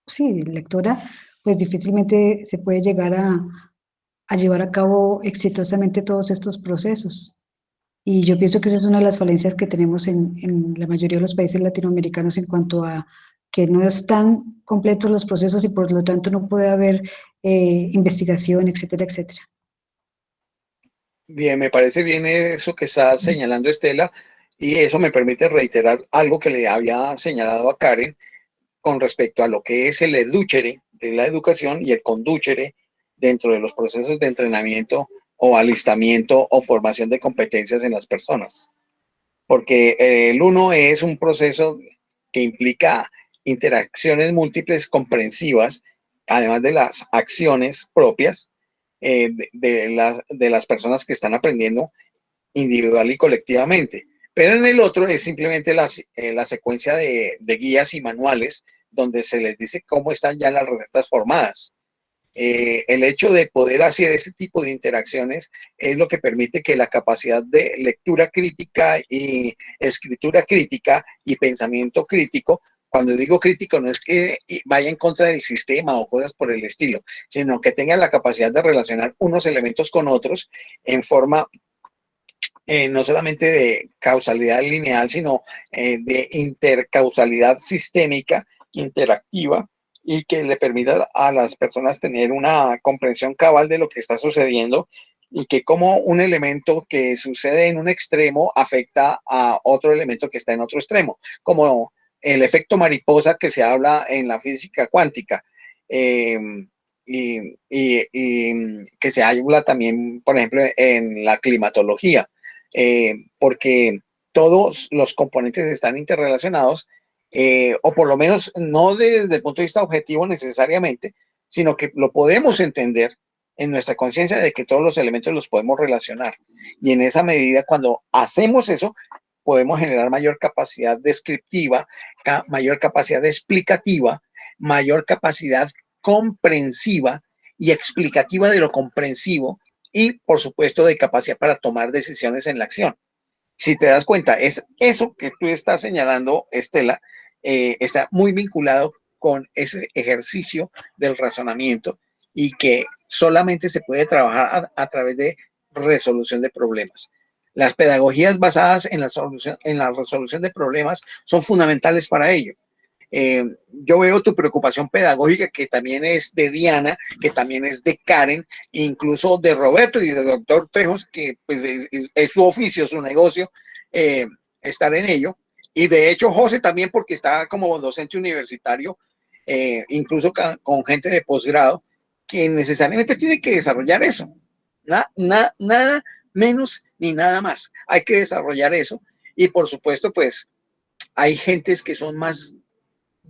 sí, lectora, pues difícilmente se puede llegar a llevar a cabo exitosamente todos estos procesos. Y yo pienso que esa es una de las falencias que tenemos en la mayoría de los países latinoamericanos en cuanto a que no están completos los procesos y por lo tanto no puede haber investigación, etcétera, etcétera. Bien, me parece bien eso que está señalando Estela, y eso me permite reiterar algo que le había señalado a Karen con respecto a lo que es el educere de la educación y el conducere dentro de los procesos de entrenamiento o alistamiento o formación de competencias en las personas. Porque el uno es un proceso que implica interacciones múltiples comprensivas, además de las acciones propias de las personas que están aprendiendo individual y colectivamente. Pero en el otro es simplemente la secuencia de guías y manuales donde se les dice cómo están ya las recetas formadas. El hecho de poder hacer ese tipo de interacciones es lo que permite que la capacidad de lectura crítica y escritura crítica y pensamiento crítico, cuando digo crítico no es que vaya en contra del sistema o cosas por el estilo, sino que tenga la capacidad de relacionar unos elementos con otros en forma no solamente de causalidad lineal, sino de intercausalidad sistémica, interactiva, y que le permita a las personas tener una comprensión cabal de lo que está sucediendo y que como un elemento que sucede en un extremo afecta a otro elemento que está en otro extremo, como el efecto mariposa que se habla en la física cuántica. Y que se habla también, por ejemplo, en la climatología. Porque todos los componentes están interrelacionados, o por lo menos no desde el punto de vista objetivo necesariamente, sino que lo podemos entender en nuestra conciencia de que todos los elementos los podemos relacionar. Y en esa medida, cuando hacemos eso, podemos generar mayor capacidad descriptiva, mayor capacidad explicativa, mayor capacidad comprensiva y explicativa de lo comprensivo, y por supuesto de capacidad para tomar decisiones en la acción. Si te das cuenta, es eso que tú estás señalando, Estela, está muy vinculado con ese ejercicio del razonamiento y que solamente se puede trabajar a través de resolución de problemas. Las pedagogías basadas en la resolución de problemas son fundamentales para ello. Yo veo tu preocupación pedagógica, que también es de Diana, que también es de Karen, incluso de Roberto y de doctor Trejos, que pues, es su oficio, su negocio, estar en ello. Y de hecho José también, porque está como docente universitario, incluso con gente de posgrado, que necesariamente tiene que desarrollar eso. Nada menos ni nada más. Hay que desarrollar eso. Y por supuesto, pues hay gentes que son más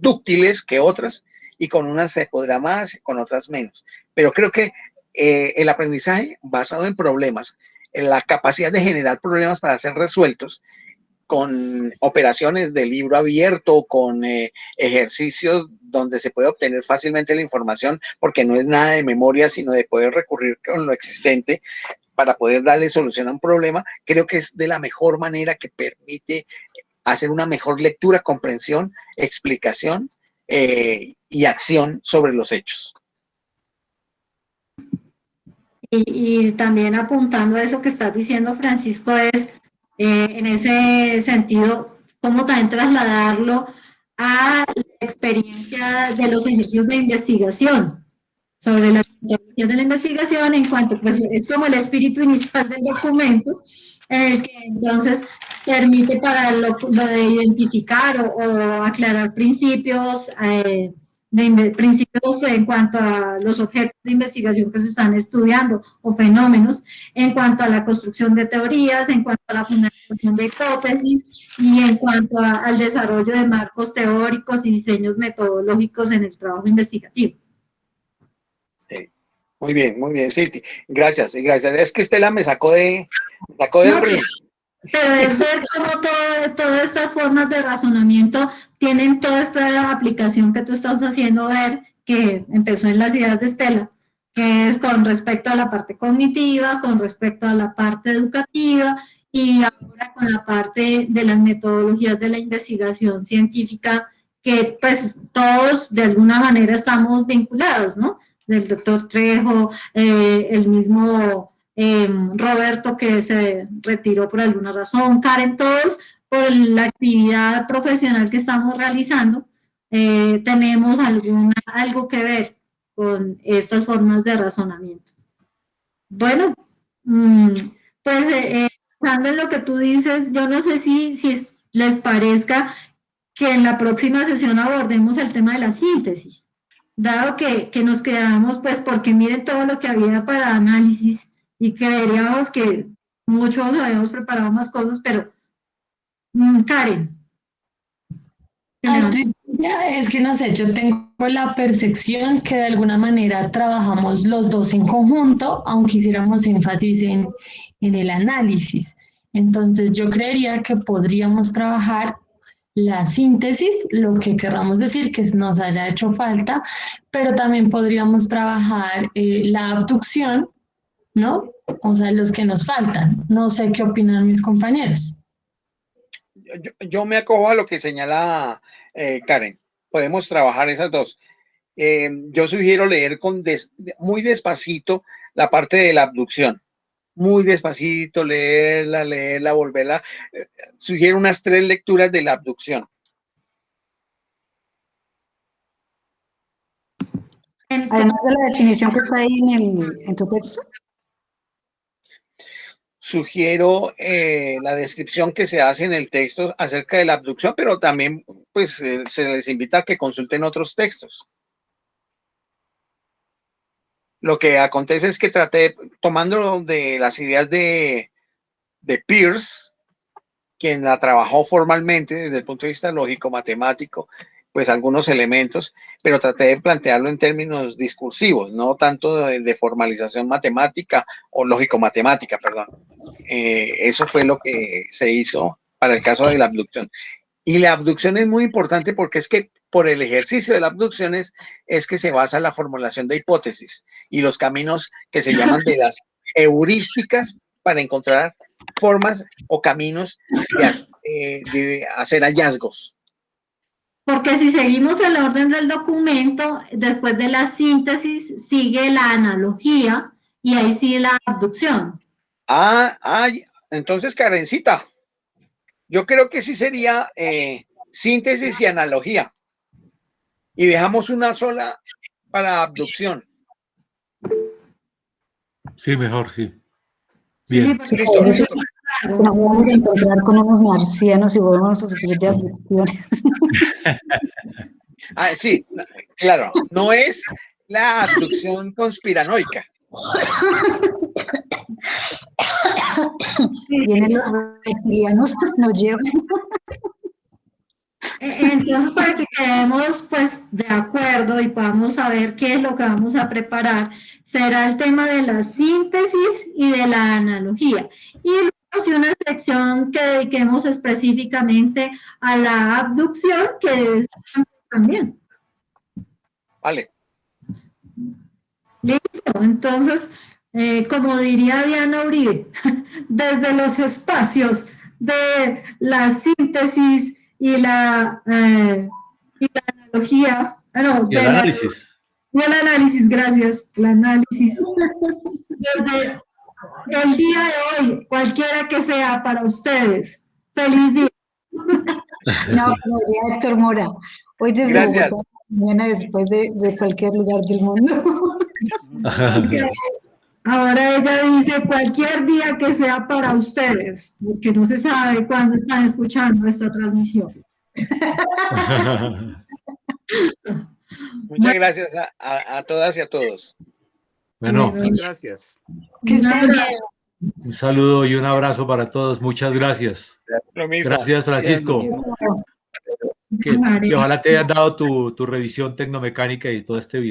dúctiles que otras, y con unas se podrá más, con otras menos. Pero creo que el aprendizaje basado en problemas, en la capacidad de generar problemas para ser resueltos, con operaciones de libro abierto, con ejercicios donde se puede obtener fácilmente la información, porque no es nada de memoria, sino de poder recurrir con lo existente para poder darle solución a un problema, creo que es de la mejor manera que permite hacer una mejor lectura, comprensión, explicación y acción sobre los hechos. Y también apuntando a eso que estás diciendo, Francisco, es en ese sentido, cómo también trasladarlo a la experiencia de los ejercicios de investigación, sobre la metodología de la investigación, en cuanto, pues, es como el espíritu inicial del documento, en el que entonces permite para lo de identificar o aclarar principios, principios en cuanto a los objetos de investigación que se están estudiando o fenómenos, en cuanto a la construcción de teorías, en cuanto a la fundamentación de hipótesis y en cuanto al desarrollo de marcos teóricos y diseños metodológicos en el trabajo investigativo. Muy bien, sí, gracias, y gracias. Es que Estela me sacó del ring. Pero es ver cómo todas estas formas de razonamiento tienen toda esta aplicación que tú estás haciendo ver, que empezó en las ideas de Estela, que es con respecto a la parte cognitiva, con respecto a la parte educativa y ahora con la parte de las metodologías de la investigación científica, que pues todos de alguna manera estamos vinculados, ¿no? Del doctor Trejo, el mismo Roberto, que se retiró por alguna razón, Karen, todos por la actividad profesional que estamos realizando, tenemos algo que ver con estas formas de razonamiento. Bueno, pues pensando en lo que tú dices, yo no sé si les parezca que en la próxima sesión abordemos el tema de la síntesis, dado que nos quedamos, pues porque miren todo lo que había para análisis y que veríamos que muchos habíamos preparado más cosas, pero Karen. Astrid, es que no sé, yo tengo la percepción que de alguna manera trabajamos los dos en conjunto, aunque hiciéramos énfasis en el análisis. Entonces yo creería que podríamos trabajar la síntesis, lo que querramos decir que nos haya hecho falta, pero también podríamos trabajar la abducción, ¿no? O sea, los que nos faltan. No sé qué opinan mis compañeros. Yo me acojo a lo que señala Karen. Podemos trabajar esas dos. Yo sugiero leer muy despacito la parte de la abducción. Muy despacito, leerla, volverla. Sugiero unas 3 lecturas de la abducción. Además de la definición que está ahí en tu texto. Sugiero la descripción que se hace en el texto acerca de la abducción, pero también pues se les invita a que consulten otros textos. Lo que acontece es que traté, tomando de las ideas de Peirce, quien la trabajó formalmente desde el punto de vista lógico, matemático, pues algunos elementos, pero traté de plantearlo en términos discursivos, no tanto de formalización matemática o lógico-matemática, perdón. Eso fue lo que se hizo para el caso de la abducción. Y la abducción es muy importante porque es que por el ejercicio de la abducción es que se basa la formulación de hipótesis y los caminos que se llaman de las heurísticas para encontrar formas o caminos de hacer hallazgos. Porque si seguimos el orden del documento, después de la síntesis sigue la analogía y ahí sigue la abducción. Entonces, Karencita, yo creo que sí sería síntesis y analogía. Y dejamos una sola para abducción. Sí, mejor, sí. Bien. Sí, listo. Nos vamos a encontrar con unos marcianos y volvemos a sufrir de abducciones. Sí, claro, no es la abducción conspiranoica. Vienen los reptilianos, nos llevan. Entonces, para que quedemos pues de acuerdo y podamos saber qué es lo que vamos a preparar, será el tema de la síntesis y de la analogía. Y luego sí una sección que dediquemos específicamente a la abducción, que es también. Vale. Listo, entonces, como diría Diana Uribe, desde los espacios de la síntesis y la analogía, Y el análisis. Y el análisis, gracias, el análisis. Desde el día de hoy, cualquiera que sea para ustedes, feliz día. No, como diría Héctor Mora, hoy desde Gracias. Bogotá, mañana después de cualquier lugar del mundo. Gracias. Ahora ella dice cualquier día que sea para ustedes, porque no se sabe cuándo están escuchando esta transmisión. Muchas gracias a todas y a todos. Bueno, Muchas gracias. Que estén bien. un saludo y un abrazo para todos. Muchas gracias. Lo mismo. Gracias, Francisco. Que ojalá te hayan dado tu revisión tecnomecánica y todo este video.